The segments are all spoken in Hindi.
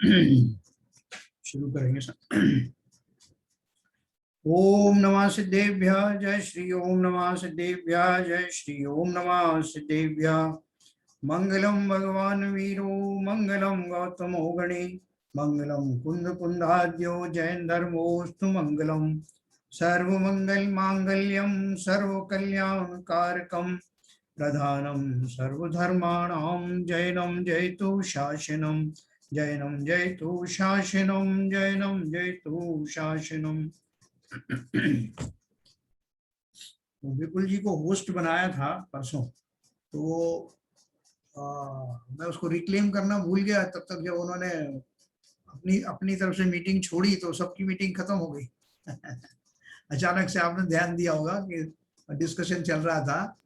शुरू करेंगे सर। ओम नमः सिद्धेभ्यः जय श्री ओम नमः सिद्धेभ्यः जय श्री ओम नमः सिद्धेभ्यः। मंगलम भगवान वीरो मंगलम गौतमो गणे मंगलम कुंद कुंदाद्यो जैन धर्मोस्तु मंगलम सर्वमंगल मांगल्यम सर्व कल्याण कारकम प्रधानम सर्वधर्माणां जैनम जयतु शासनम जैनम जयतु शासनम जैनम जयतु शासनम। तो विपुल जी को होस्ट बनाया था परसों, तो वो मैं उसको रिक्लेम करना भूल गया। तब तक जब उन्होंने अपनी अपनी तरफ से मीटिंग छोड़ी तो सबकी मीटिंग खत्म हो गई। अचानक से आपने ध्यान दिया होगा कि डिस्कशन चल रहा था।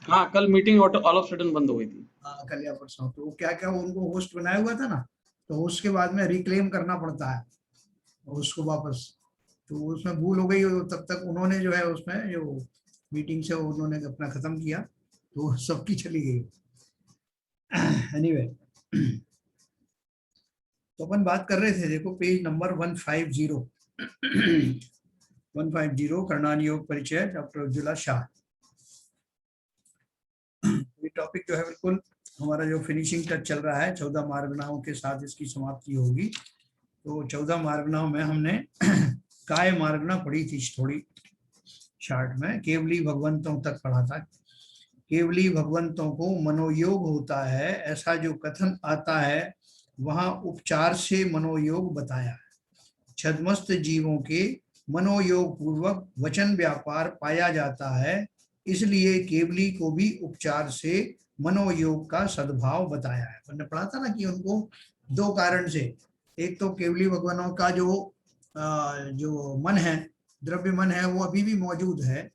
हाँ, कल मीटिंग ऑल ऑफ सडन बंद हो गई थी। कल या परसों, तो क्या क्या उनको होस्ट बनाया हुआ था ना, तो होस्ट के बाद में रिक्लेम करना पड़ता है उसको वापस। तो उसमें भूल हो गई, तब तक उन्होंने जो है उसमें जो मीटिंग से उन्होंने अपना खत्म किया, तो सबकी चली गई। एनीवे, तो अपन बात कर रहे थे, देखो पेज नंबर 150 150 करणान योग परिचय डॉक्टर उज्ज्वला शाह। ये टॉपिक जो है बिल्कुल हमारा जो फिनिशिंग टच चल रहा है, 14 मार्गनाओं के साथ इसकी समाप्ति होगी। तो 14 मार्गनाओं में हमने काय मार्गना पढ़ी थी थोड़ी शार्ट में, केवली भगवंतों तक पढ़ा था। केवली भगवंतों को मनोयोग होता है ऐसा जो कथन आता है, वहां उपचार से मनोयोग बताया है। छद्मस्त जीवों के मनोयोग पूर्वक वचन व्यापार पाया जाता है, इसलिए केवली को भी उपचार से मनोयोग का सद्भाव बताया है। हमने पढ़ा था ना कि उनको दो कारण से, एक तो केवली भगवानों का जो मन है, द्रव्य मन है, वो अभी भी मौजूद है,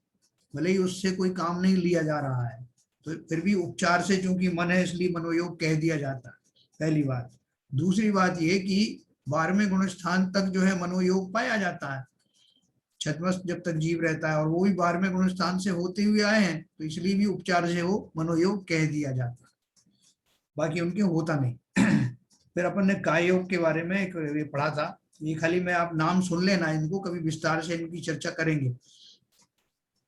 भले ही उससे कोई काम नहीं लिया जा रहा है, तो फिर भी उपचार से चूंकि मन है इसलिए मनोयोग कह दिया जाता है, पहली बात। दूसरी बात ये कि 12वें गुण स्थान तक जो है मनोयोग पाया जाता है छद्मस्त जब तक जीव रहता है, और वो भी 12वें गुण स्थान से होते हुए आए हैं, तो इसलिए भी उपचार से वो मनोयोग कह दिया जाता है, बाकी उनके होता नहीं। फिर अपन ने काय योग के बारे में एक ये पढ़ा था, ये खाली मैं आप नाम सुन लेना, इनको कभी विस्तार से इनकी चर्चा करेंगे,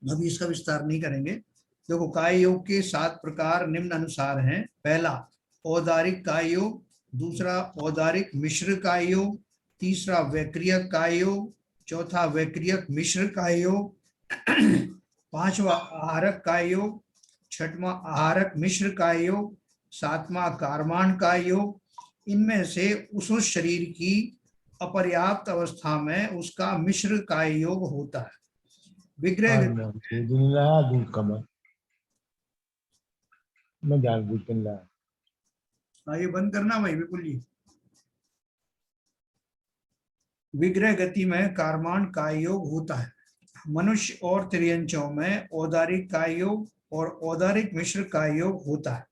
अभी इसका विस्तार नहीं करेंगे। देखो, काय योग के 7 प्रकार निम्न अनुसार हैं। पहला औदारिक काय योग, दूसरा औदारिक मिश्र काय योग, तीसरा वैक्रियक काय योग, चौथा वैक्रियक मिश्र काय योग, पांचवा आहारक काय योग, छठवां आहारक मिश्र काय योग, सातवां कारमान काय योग। इनमें से उस शरीर की अपर्याप्त अवस्था में उसका मिश्र काय योग होता है। विग्रह दूध का मैं जानबूझ कर लाया। ये बंद करना भाई विपुल जी। विग्रह गति में कारमान काय योग होता है। मनुष्य और त्रियंचों में औदारिक काय योग और औदारिक मिश्र काय योग होता है।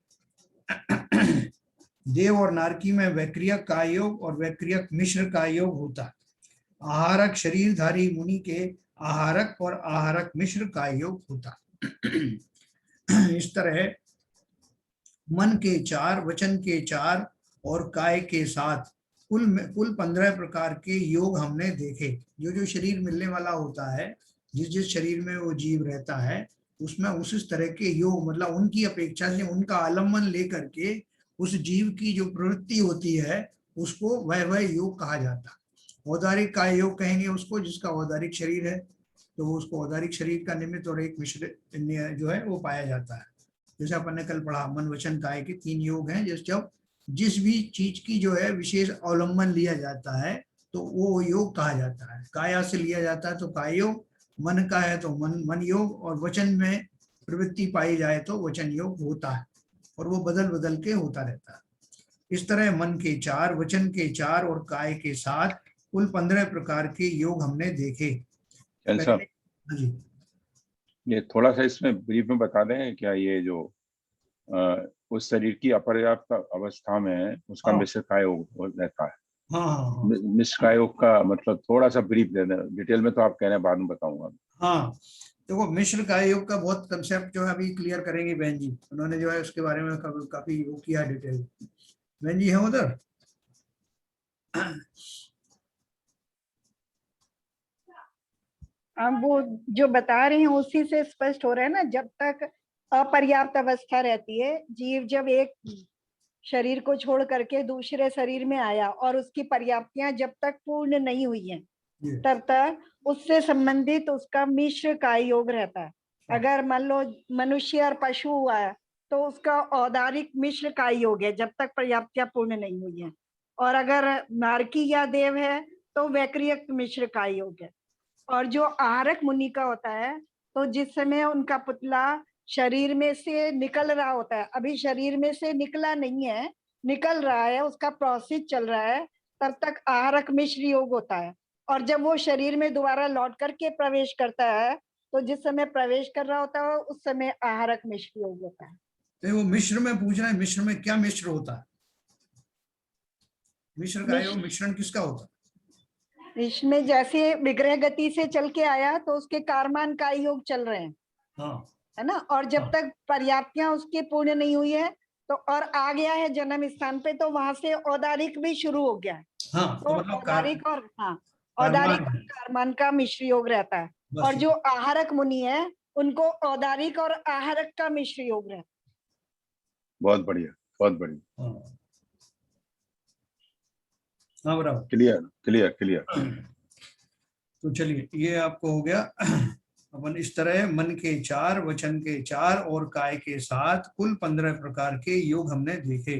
देव और नारकी में वैक्रियक काय योग और वैक्रियक मिश्र काय योग होता है। आहारक शरीरधारी मुनि के आहारक और आहारक मिश्र काय योग होता है। इस तरह मन के 4, वचन के 4 और काय के 7 कुल 15 प्रकार के योग हमने देखे। जो शरीर मिलने वाला होता है, जिस शरीर में वो जीव रहता है, उसमें उस तरह के योग, मतलब उनकी अपेक्षा से उनका आलम्बन लेकर के उस जीव की जो प्रवृत्ति होती है उसको वह योग कहा जाता है। औदारिक काय योग कहेंगे उसको जिसका औदारिक शरीर है, तो उसको औदारिक शरीर का निमित्त और एक मिश्र जो है वो पाया जाता है। जैसे अपन ने कल पढ़ा, मन वचन काय के 3 योग हैं। जब जिस भी चीज की जो है विशेष अवलंबन लिया जाता है तो वो योग कहा जाता है। काया से लिया जाता है तो काय योग, मन का है तो मन योग, और वचन में प्रवृत्ति पाई जाए तो वचन योग होता है, और वो बदल बदल के होता रहता है। इस तरह मन के 4, वचन के 4 और काय के 7 कुल 15 प्रकार के योग हमने देखे। जी, ये थोड़ा सा इसमें ब्रीफ में बता दें क्या, ये जो उस शरीर की अपर्याप्त अवस्था में उसका मिश्र काय योग रहता है। हाँ। मिश्र काय योग का मतलब थोड़ा सा ब्रीफ दे दें, डिटेल में तो आप कह रहे हैं बाद में बताऊंगा। हाँ, देखो मिश्र काय योग का बहुत कंसेप्ट जो है अभी क्लियर करेंगे बहन जी, उन्होंने जो है उसके बारे में काफी वो किया डिटेल। बहन जी है उधर? वो जो बता रहे हैं उसी से स्पष्ट हो रहा है ना, जब तक अपर्याप्त अवस्था रहती है, जीव जब एक शरीर को छोड़ करके दूसरे शरीर में आया और उसकी पर्याप्तियां जब तक पूर्ण नहीं हुई हैं, तब तक उससे संबंधित उसका मिश्र काय योग रहता है। अगर मान लो मनुष्य और पशु हुआ है तो उसका औदारिक मिश्र काय योग है जब तक पर्याप्तियां पूर्ण नहीं हुई है। और अगर नारकी या देव है तो वैक्रियक मिश्र काय योग है। और जो आहारक मुनि का होता है, तो जिस समय उनका पुतला शरीर में से निकल रहा होता है, अभी शरीर में से निकला नहीं है, निकल रहा है, उसका प्रोसेस चल रहा है, तब तक आहारक मिश्र योग होता है। और जब वो शरीर में दोबारा लौट करके प्रवेश करता है, तो जिस समय प्रवेश कर रहा होता है उस समय आहारक मिश्र योग होता है। तो वो मिश्र में पूछ रहे हैं, मिश्र में क्या मिश्र होता है? मिश्र का योग मिश्रण किसका होता है? इसमें जैसे विग्रह गति से चल के आया तो उसके कारमान का योग चल रहे हैं, हाँ, है ना। और जब तक पर्याप्तियां उसकी पूर्ण नहीं हुई है तो और आ गया है जन्म स्थान पे, तो वहां से औदारिक भी शुरू हो गया है। हाँ, तो मतलब औदारिक और औदारिक और कारमान का मिश्र योग रहता है। और जो आहारक मुनि है उनको औदारिक और आहारक का मिश्र योग रहता है। बहुत बढ़िया, बहुत बढ़िया। हाँ, बराबर, क्लियर क्लियर क्लियर। तो चलिए, ये आपको हो गया। अपन इस तरह मन के 4, वचन के 4 और काय के 7 कुल 15 प्रकार के योग हमने देखे।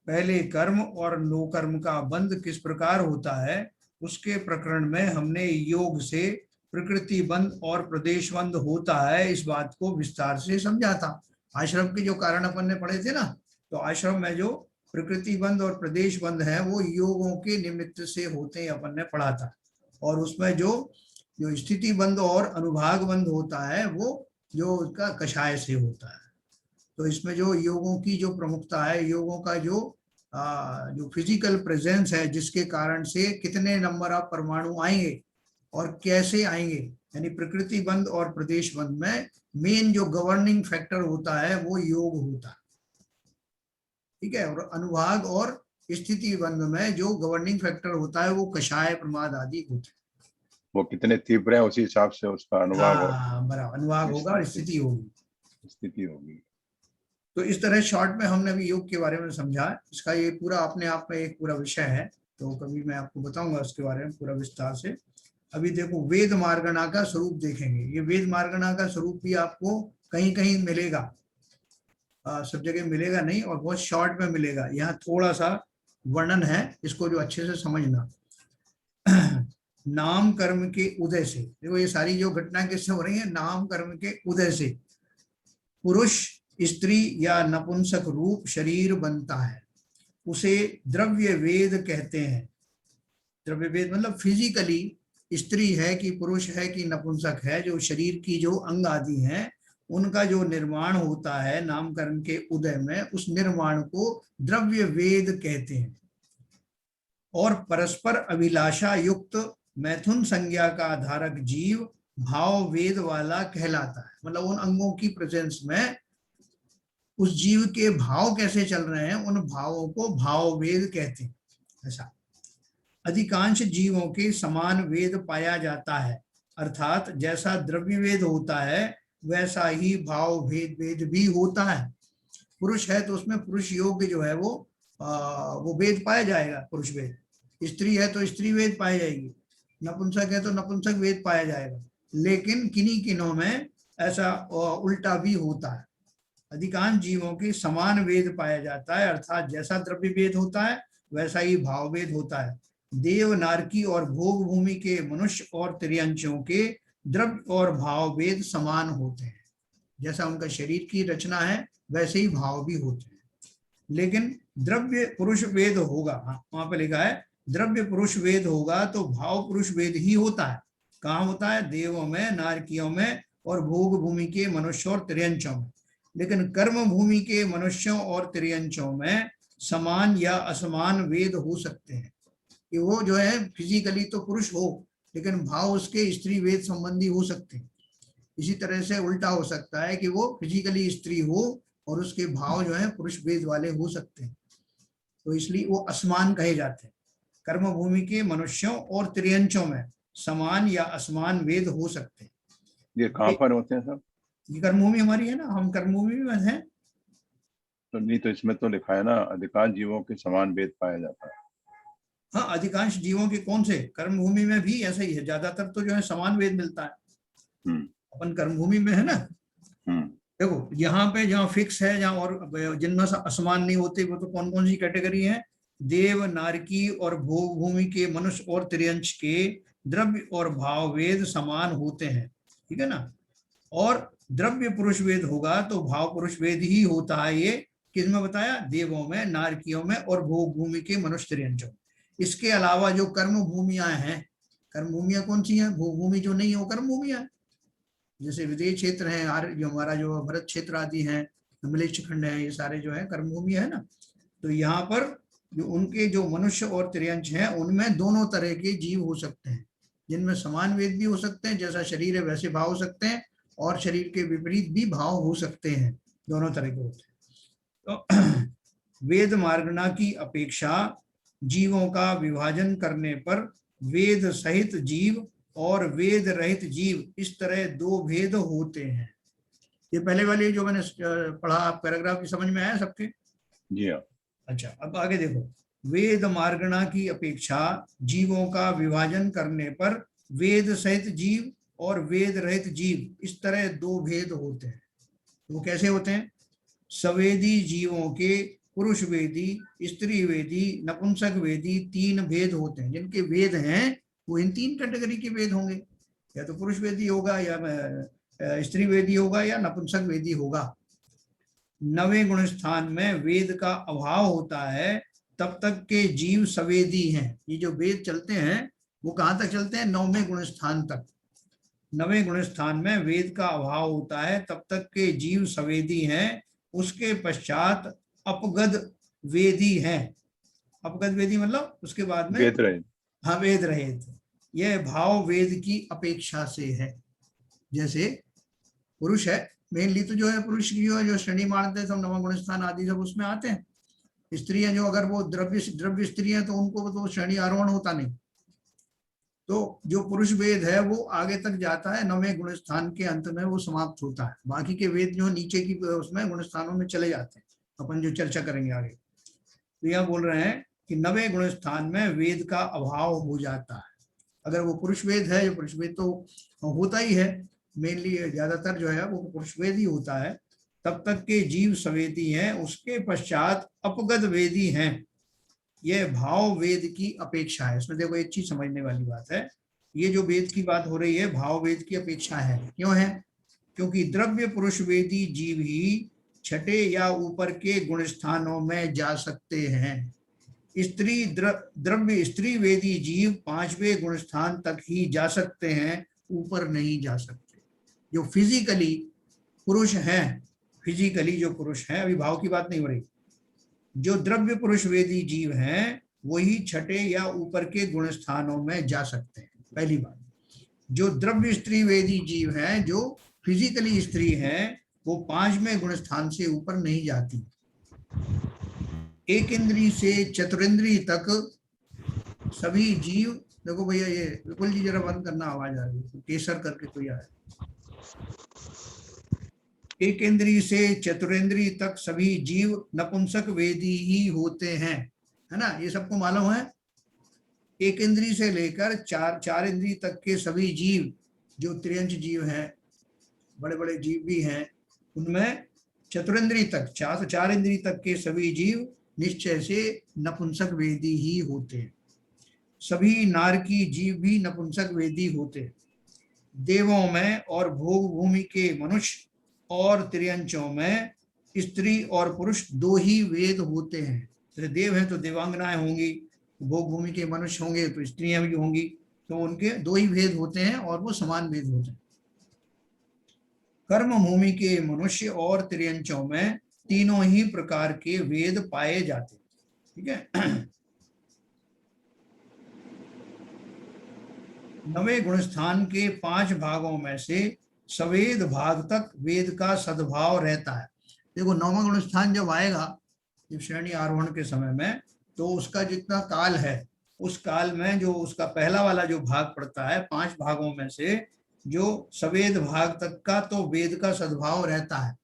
पहले कर्म और नो कर्म का बंध किस प्रकार होता है उसके प्रकरण में हमने योग से प्रकृति बंध और प्रदेश बंध होता है, इस बात को विस्तार से समझा था। आश्रम के जो कारण अपन ने पढ़े थे ना, तो आश्रम में जो प्रकृति बंध और प्रदेश बंध है वो योगों के निमित्त से होते हैं, अपन ने पढ़ा था। और उसमें जो स्थिति बंध और अनुभाग बंध होता है वो जो उसका कषाय से होता है। तो इसमें जो योगों की जो प्रमुखता है, योगों का जो फिजिकल प्रेजेंस है, जिसके कारण से कितने नंबर ऑफ परमाणु आएंगे और कैसे आएंगे, यानी प्रकृति बंध और प्रदेश बंध में मेन जो गवर्निंग फैक्टर होता है वो योग होता है, ठीक है। और अनुभाग और स्थिति बंध में जो गवर्निंग फैक्टर होता है वो कषाय, प्रमाद आदि होते हैं। वो कितने तीव्र है उसी हिसाब से उसका अनुभाग बराबर, अनुभाग होगा और स्थिति होगी। तो इस तरह शॉर्ट में हमने भी योग के बारे में समझा। इसका ये पूरा अपने आप में एक पूरा विषय है, तो कभी मैं आपको बताऊंगा उसके बारे में पूरा विस्तार से। अभी देखो, वेद मार्गणा का स्वरूप देखेंगे। ये वेद मार्गणा का स्वरूप भी आपको कहीं कहीं मिलेगा, सब जगह मिलेगा नहीं, और बहुत शॉर्ट में मिलेगा। यहाँ थोड़ा सा वर्णन है, इसको जो अच्छे से समझना। नाम कर्म के उदय से, देखो ये सारी जो घटना किससे हो रही है, नाम कर्म के उदय से पुरुष, स्त्री या नपुंसक रूप शरीर बनता है, उसे द्रव्य वेद कहते हैं। द्रव्य वेद मतलब फिजिकली स्त्री है कि पुरुष है कि नपुंसक है, जो शरीर की जो अंग आदि हैं उनका जो निर्माण होता है नामकरण के उदय में, उस निर्माण को द्रव्य वेद कहते हैं। और परस्पर अभिलाषा युक्त मैथुन संज्ञा का धारक जीव भाव वेद वाला कहलाता है। मतलब उन अंगों की प्रेजेंस में उस जीव के भाव कैसे चल रहे हैं, उन भावों को भाव वेद कहते हैं। ऐसा अधिकांश जीवों के समान वेद पाया जाता है, अर्थात जैसा द्रव्य वेद होता है वैसा ही भाव भेद वेद भी होता है। पुरुष है तो उसमें पुरुष योग जो है वो वेद पाया जाएगा, पुरुष वेद। स्त्री है तो स्त्री वेद पाई जाएगी, नपुंसक है तो नपुंसक वेद पाया जाएगा। लेकिन किन्हीं किन्हों में ऐसा उल्टा भी होता है। अधिकांश जीवों के समान वेद पाया जाता है, अर्थात जैसा द्रव्य वेद होता है वैसा ही भाव वेद होता है। देव, नारकी और भोग भूमि के मनुष्य और त्रियंशों के द्रव्य और भाव वेद समान होते हैं। जैसा उनका शरीर की रचना है वैसे ही भाव भी होते हैं। लेकिन द्रव्य पुरुष वेद होगा, वहां पे लिखा है द्रव्य पुरुष वेद होगा तो भाव पुरुष वेद ही होता है। कहाँ होता है? देवों में, नारकियों में और भोग भूमि के मनुष्यों और त्रियंशों में। लेकिन कर्म भूमि के मनुष्यों और त्रियंशों में समान या असमान वेद हो सकते हैं। कि वो जो है फिजिकली तो पुरुष हो लेकिन भाव उसके स्त्री वेद संबंधी हो सकते हैं। इसी तरह से उल्टा हो सकता है कि वो फिजिकली स्त्री हो और उसके भाव जो है पुरुष वेद वाले हो सकते हैं। तो इसलिए वो असमान कहे जाते हैं। कर्म भूमि के मनुष्यों और त्रियंचों में समान या असमान वेद हो सकते हैं। ये कहाँ पर होते हैं सब? ये कर्मभूमि हमारी है ना, हम कर्मभूमि में हैं। तो नहीं, तो इसमें तो लिखा है ना अधिकांश जीवों के समान वेद पाया जाता है। हाँ, अधिकांश जीवों के कौन से, कर्मभूमि में भी ऐसा ही है, ज्यादातर तो जो है समान वेद मिलता है। अपन कर्मभूमि में है ना। देखो यहाँ पे जहाँ फिक्स है, जहाँ और जिनमें असमान नहीं होते वो तो कौन कौन सी कैटेगरी है, देव, नारकी और भोग भूमि के मनुष्य और त्रियंच के द्रव्य और भाव वेद समान होते हैं, ठीक है ना। और द्रव्य पुरुष वेद होगा तो भाव पुरुष वेद ही होता है। ये किसमें बताया, देवों में, नारकियों में और भोग भूमि के मनुष्य त्रियंचों। इसके अलावा जो कर्म भूमियां हैं, कर्म भूमियां कौन सी हैं, भोग भूमि जो नहीं है वो कर्म भूमियां, जैसे विदेश क्षेत्र है, जो हमारा जो भरत क्षेत्र आदि है, मलेच्छ खंड है, ये सारे जो है कर्म भूमियां है ना। तो यहाँ पर जो उनके जो मनुष्य और त्रियंच हैं उनमें दोनों तरह के जीव हो सकते हैं, जिनमें समान वेद भी हो सकते हैं, जैसा शरीर है वैसे भाव हो सकते हैं, और शरीर के विपरीत भी भाव हो सकते हैं, दोनों तरह के होते हैं। तो वेद मार्गणा की अपेक्षा जीवों का विभाजन करने पर वेद सहित जीव और वेद रहित जीव, इस तरह दो भेद होते हैं। ये पहले वाले जो मैंने पढ़ा पैराग्राफ की समझ में आया सबके? जी हाँ। अच्छा, अब आगे देखो, वेद मार्गणा की अपेक्षा जीवों का विभाजन करने पर वेद सहित जीव और वेद रहित जीव, इस तरह दो भेद होते हैं। वो कैसे होते हैं? सवेदी जीवों के पुरुष वेदी, स्त्री वेदी, नपुंसक वेदी तीन भेद होते हैं। जिनके वेद हैं वो इन तीन कैटेगरी के वेद होंगे, या तो पुरुष वेदी होगा, या स्त्री वेदी होगा, या नपुंसक वेदी होगा। 9वें गुण स्थान में वेद का अभाव होता है तब तक के जीव सवेदी हैं। ये जो वेद चलते हैं वो कहाँ तक चलते हैं? 9वें गुण स्थान तक। 9वें गुण स्थान में वेद का अभाव होता है तब तक के जीव सवेदी हैं। उसके पश्चात अपगद वेदी हैं। अपगद वेदी मतलब उसके बाद में वेद रहित। हाँ, वेद रहित। यह भाव वेद की अपेक्षा से है। जैसे पुरुष है, मेनली तो जो है पुरुष की जो श्रेणी मानते हैं सब, 9वां गुण स्थान आदि सब उसमें आते हैं। स्त्रियां जो अगर वो द्रव्य स्त्रियां तो उनको तो श्रेणी आरोहण होता नहीं। तो जो पुरुष वेद है वो आगे तक जाता है, 9वें गुण स्थान के अंत में वो समाप्त होता है। बाकी के वेद जो नीचे की उसमें गुण स्थानों में चले जाते हैं, अपन जो चर्चा करेंगे आगे। तो यह बोल रहे हैं कि 9वें गुण स्थान में वेद का अभाव हो जाता है। अगर वो पुरुष वेद है, जो पुरुष वेद तो होता ही है, मेनली ज्यादातर जो है वो पुरुष वेद ही होता है, तब तक के जीव सवेदी हैं। उसके पश्चात अपगद वेदी हैं। यह भाव वेद की अपेक्षा है। इसमें देखो एक चीज समझने वाली बात है, ये जो वेद की बात हो रही है भाव वेद की अपेक्षा है। क्यों है? क्योंकि द्रव्य पुरुष वेदी जीव ही छठे या ऊपर के गुण स्थानों में जा सकते हैं। स्त्री द्रव्य स्त्री वेदी जीव 5वें गुण स्थान तक ही जा सकते हैं, ऊपर नहीं जा सकते। जो फिजिकली पुरुष हैं, फिजिकली जो पुरुष हैं, अभी भाव की बात नहीं हो रही, जो द्रव्य पुरुष वेदी जीव हैं वही छठे या ऊपर के गुण स्थानों में जा सकते हैं। पहली बात, जो द्रव्य स्त्री वेदी जीव हैं, जो फिजिकली स्त्री हैं, वो 5वें गुण स्थान से ऊपर नहीं जाती। एक इंद्री से चतुरेंद्री तक सभी जीव, देखो भैया ये बिल्कुल जी जरा बंद करना, आवाज आ रही है, केसर करके कोई आया। एक इंद्री से चतुरेंद्री तक सभी जीव नपुंसक वेदी ही होते हैं, है ना, ये सबको मालूम है। एक इंद्री से लेकर चार इंद्री तक के सभी जीव जो त्रियंच जीव हैं, बड़े बड़े जीव भी हैं, उनमें चतुरेंद्री तक, 4 इंद्री तक के सभी जीव निश्चय से नपुंसक वेदी ही होते हैं। सभी नारकी जीव भी नपुंसक वेदी होते हैं। देवों में और भोग भूमि के मनुष्य और त्रियंचों में स्त्री और पुरुष 2 ही वेद होते हैं। तो देव हैं तो देवांगनाएं होंगी, भोग भूमि के मनुष्य होंगे तो स्त्रियां भी होंगी, तो उनके 2 ही वेद होते हैं और वो समान वेद होते हैं। कर्म भूमि के मनुष्य और त्रियंचों में तीनों ही प्रकार के वेद पाए जाते हैं, ठीक है। 9वें गुण स्थान के 5 भागों में से सवेद भाग तक वेद का सद्भाव रहता है। देखो 9वां गुण स्थान जब आएगा, जब श्रेणी आरोहण के समय में, तो उसका जितना काल है उस काल में जो उसका पहला वाला जो भाग पड़ता है, 5 भागों में से जो सवेद भाग तक का तो वेद का सद्भाव रहता है,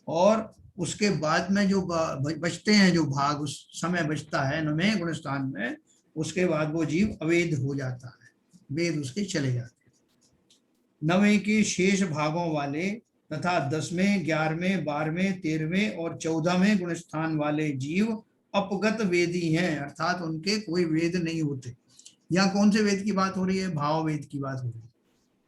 और उसके बाद में जो बचते हैं जो भाग उस समय बचता है नवे गुण स्थान में, उसके बाद वो जीव अवेद हो जाता है, वेद उसके चले जाते हैं। नवे के शेष भागों वाले तथा 10वें, 11वें, 12वें, 13वें और 14वें गुण स्थान वाले जीव अपगत वेदी हैं, अर्थात उनके कोई वेद नहीं होते। यहाँ कौन से वेद की बात हो रही है? भाव वेद की बात हो रही है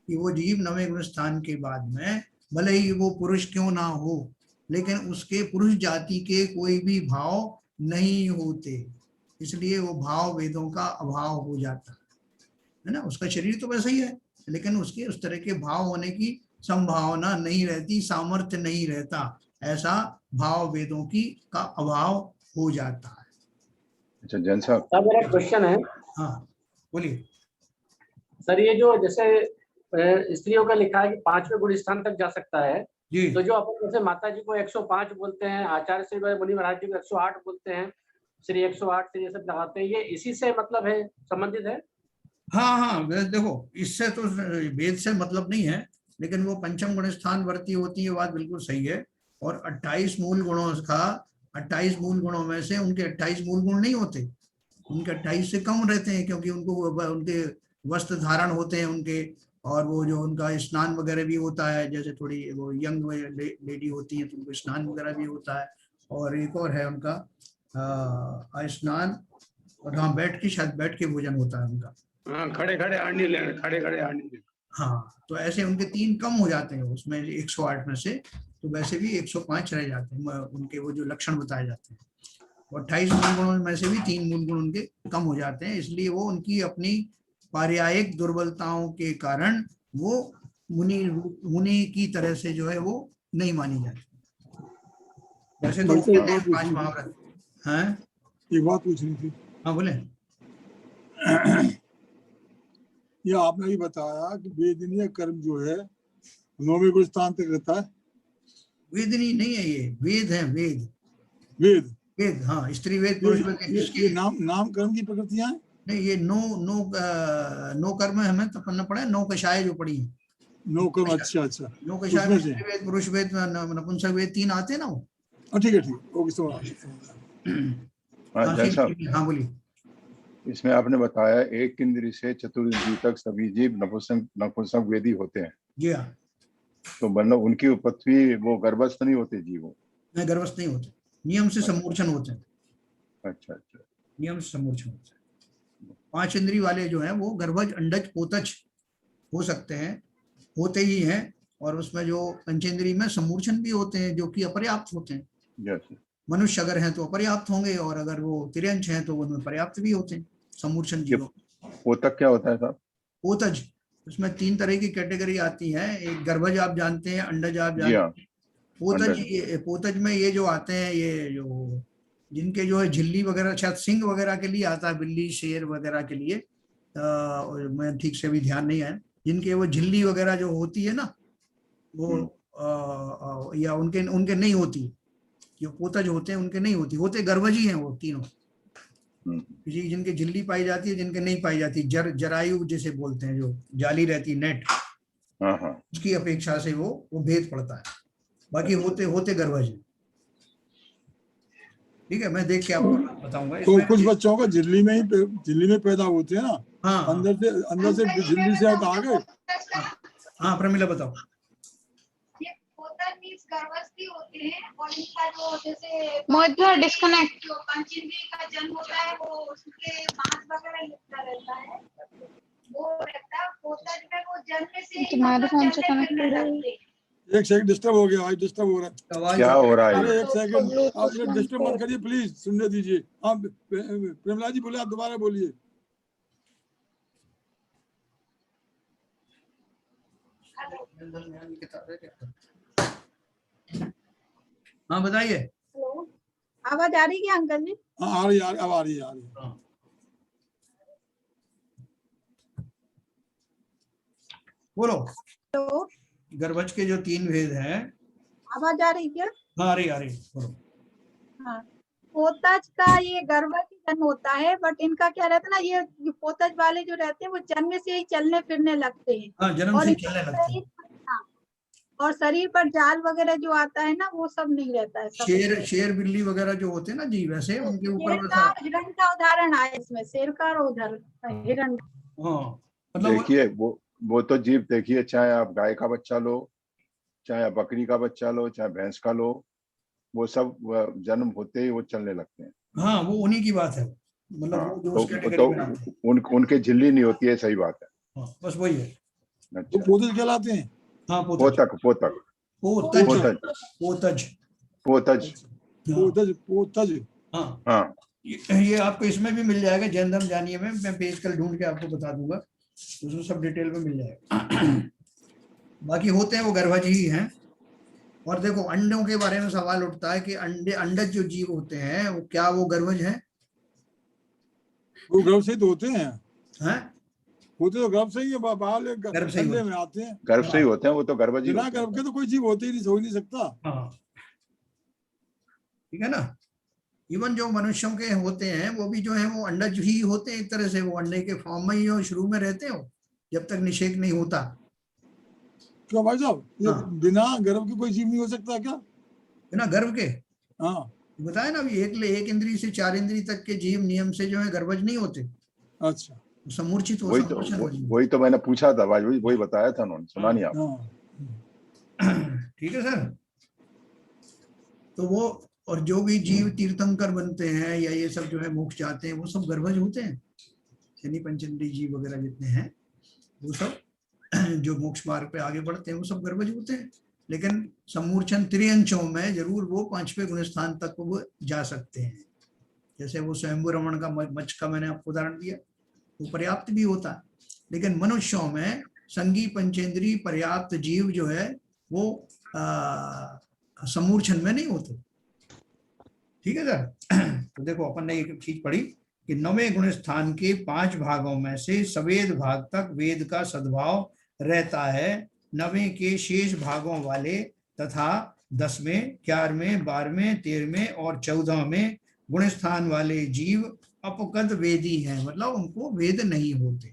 कि वो जीव नवे गुण स्थान के बाद में भले ही वो पुरुष क्यों ना हो, लेकिन उसके पुरुष जाति के कोई भी भाव नहीं होते, इसलिए वो भाव वेदों का अभाव हो जाता है ना। उसका शरीर तो वैसा ही है, लेकिन उसके उस तरह के भाव होने की संभावना नहीं रहती, सामर्थ्य नहीं रहता, ऐसा भाव वेदों की का अभाव हो जाता है। अच्छा जैन साहब, सर मेरा क्वेश्चन है। हाँ बोलिए सर ये जो जैसे स्त्रियों का लिखा है कि 5वें गुण स्थान तक जा सकता है, जी। तो जो अपन जैसे माता जी को 105 बोलते हैं, आचार्य श्री मुनि महाराज जी को 108 बोलते हैं, श्री 108 से ये सब लगाते हैं, ये इसी से मतलब है, संबंधित है? हाँ हाँ, देखो इससे तो वेद से मतलब नहीं है, लेकिन वो पंचम गुण स्थान वर्ती होती है, बात बिल्कुल सही है। और 28 मूल गुणों का, 28 मूल गुणों में से उनके 28 मूल गुण नहीं होते, उनके 28 से कम रहते हैं, क्योंकि उनको उनके वस्त्र धारण होते हैं उनके, और वो जो उनका स्नान वगैरह भी होता है, जैसे थोड़ी वो यंग लेडी होती है तो उनको स्नान वगैरह भी होता है। और एक और है उनका स्नान, और हाँ बैठ के, शायद बैठ के भोजन होता है उनका। हाँ, खड़े खड़े आरनी लेना, खड़े खड़े आरनी लेना। हाँ, तो ऐसे उनके 3 कम हो जाते हैं उसमें 108 में से, तो वैसे भी 105 रह जाते हैं उनके वो जो लक्षण बताए जाते हैं। और 28 मूल गुणों में से भी 3 मूल गुण उनके कम हो जाते हैं, इसलिए वो उनकी अपनी पारियायिक दुर्बलताओं के कारण वो मुनि की तरह से जो है वो नहीं मानी जाती। वैसे तो 5 महाव्रत हैं। एक बात पूछनी थी। हाँ बोले। ये आपने भी बताया कि वेदनीय कर्म जो है 9वें गुण स्थान तक रहता है। वेदनी नहीं है, ये वेद है, वेद वेद वेद, हाँ, स्त्री वेद पुरुष वेद। ये नाम कर्म की प्रकृतियां हैं? नहीं, ये नो कर्म हमें तो पढ़ना पड़ा है, 9 कषाय जो पढ़ी है, 9 कर्म। अच्छा 9 कषाय में स्त्री वेद, पुरुष वेद, नपुंसक वेद 3 आते हैं ना वो। ठीक है ओके समझ। हाँ जैन साहब, हाँ बोलिए। इसमें आपने बताया एक इंद्री से चतुर्दशी तक सभी जीव नपुंसक वेदी होते हैं। जी हाँ। तो मतलब उनकी उत्पत्ति वो गर्भस्थ नहीं होते जीवों? नहीं, गर्भस्थ नहीं होते, नियम से सम्मोचन होते हैं। अच्छा अच्छा, नियम से सम्मोचन होते हैं। 5 इंद्री वाले जो हैं वो गर्भज, अंडज, पोतज हो सकते हैं, होते ही हैं, और उसमें जो पंचेंद्री में सम्मूर्छन भी होते हैं जो कि अपर्याप्त होते हैं। yes. मनुष्य अगर हैं तो अपर्याप्त होंगे, और अगर वो तिर्यंश हैं तो उनमें पर्याप्त भी होते हैं सम्मूर्छन जीवों। पोतक क्या होता है साहब? पोतज, उसमें 3 तरह की कैटेगरी आती है। एक गर्भज आप जानते हैं, अंडज आप जानते हैं, पोतज में ये जो आते हैं, ये जो जिनके जो है झिल्ली वगैरह, शायद सिंह वगैरह के लिए आता है, बिल्ली शेर वगैरह के लिए, मैं ठीक से भी ध्यान नहीं है, जिनके वो झिल्ली वगैरह जो होती है ना वो या उनके नहीं होती, जो पोतज होते हैं उनके नहीं होती, होते गर्भजी हैं वो तीनों। किसी जिनके झिल्ली पाई जाती है, जिनके नहीं पाई जाती, जरायु जैसे बोलते हैं, जो जाली रहती नेट, उसकी अपेक्षा से वो भेद पड़ता है, बाकी होते गर्भज। ठीक है, मैं देख के आपको बताऊंगा। तो कुछ बच्चों का झिल्ली में पैदा होते हैं ना। हाँ, अंदर से झिल्ली से आ गए। हाँ प्रमिला बताओ। गर्भवती होते हैं, और इनका जो जैसे डिस्कनेक्ट जो पंचेंद्रिय का जन्म होता है वो उसके मांस वगैरह लिखता रहता है, वो रहता है पोतज में, वो जन्म से तुम्हारे फोन से कनेक्ट हो रहा है। एक सेकंड, डिस्टर्ब हो गया, डिस्टर्ब हो रहा है। क्या हो रहा है? अरे एक सेकंड, आप लोग डिस्टर्ब मत करिए प्लीज, सुनने दीजिए। आप प्रेमला जी बोले, आप दोबारा बोलिए। हाँ बताइए। हेलो, आवाज आ रही है अंकल जी? हाँ आ रही, अब आ रही है। बोलो। हेलो, गर्भज के जो 3 भेद हैं। आवाज आ रही क्या? हाँ आ रही, बोलो। हाँ, पोतज का ये गर्भवती जन्म होता है, बट इनका क्या रहता है ना, ये पोतज वाले जो रहते हैं वो जन्म से ही चलने फिरने लगते हैं। हाँ, जन्म और से इनका चलने लगते हैं। हाँ, और शरीर पर जाल वगैरह जो आता है ना वो सब नहीं रहता है। सब शेर बिल्ली वगैरह जो होते हैं ना जी, वैसे उनके ऊपर शेर वैसा। का हिरण का उदाहरण आया इसमें, शेर का और उधर हिरण। हाँ, मतलब देखिए वो तो जीव देखिए, चाहे आप गाय का बच्चा लो, चाहे आप बकरी का बच्चा लो, चाहे भैंस का लो, वो सब जन्म होते ही वो चलने लगते हैं। हाँ, वो उन्हीं की बात है, मतलब हाँ, वो जो तो, उस कैटेगरी में आते हैं। उनके झिल्ली नहीं होती है, सही बात है। हाँ, बस वही है। तो अच्छा, पोतज कहलाते हैं। हाँ, पोतक पोतक पोतज पोतज पोतज। पोतज हाँ, पोतज पोतज। हाँ, हाँ, ये आपको इसमें भी मिल जाएगा, जैन धर्म जानिए में, मैं पेज कल ढूंढ के आपको बता दूंगा, उसमें सब डिटेल में मिल जाएगा। बाकी होते हैं वो गर्भज ही हैं। और देखो, अंडों के बारे में सवाल उठता है कि अंडज जो जीव होते हैं वो क्या वो गर्भज हैं? वो गर्भ से ही तो होते हैं। हैं? होते तो गर्भ से ही है, बाहर गर्भ से ही अंडे होते में आते हैं। गर्भ से ही होते हैं, वो तो गर्भज ही बिना होते हैं। गर्भ के तो कोई जीव होते ही नहीं, हो ही नहीं सकता। हाँ, ठीक है ना। इवन जो मनुष्यों के होते हैं वो भी जो है वो अंडज ही होते हैं, एक तरह से वो अंडे के फॉर्म में ही हो, शुरू में रहते हो जब तक निषेक नहीं होता। क्यों भाई साहब, ये हाँ। बिना गर्भ के कोई जीव नहीं हो सकता क्या? बिना गर्भ के? हाँ, बताया ना अभी, एक इंद्री से 4 इंद्री तक के जीव नियम से जो है गर्भज नहीं होते, अच्छा। समूर्छित हो, समूर्छित हो जीव। वही तो मैंने पूछा था भाई, वही बताया था उन्होंने, सुना नहीं आप? हाँ, ठीक है सर। तो वो, और जो भी जीव तीर्थंकर बनते हैं या ये सब जो है मोक्ष जाते हैं, वो सब गर्भज होते हैं। शनि पंचेंद्रिय जीव वगैरह जितने हैं वो सब जो मोक्ष मार्ग पे आगे बढ़ते हैं वो सब गर्भज होते हैं। लेकिन सम्मूर्छन त्रियंचों में जरूर वो 5वें गुण स्थान तक वो जा सकते हैं। जैसे वो स्वयंभू रमण का मच्छ का मैंने आपको उदाहरण दिया, वो पर्याप्त भी होता है। लेकिन मनुष्यों में संगी पंचेंद्रीय पर्याप्त जीव जो है वो सम्मूर्छन में नहीं होते। ठीक है सर। तो देखो, अपन ने एक चीज पढ़ी कि 9वें गुण स्थान के 5 भागों में से सवेद भाग तक वेद का सद्भाव रहता है। 9वें के शेष भागों वाले तथा 10वें, 11वें, 12वें, 13वें और 14वें गुण स्थान वाले जीव अपकद वेदी हैं, मतलब उनको वेद नहीं होते,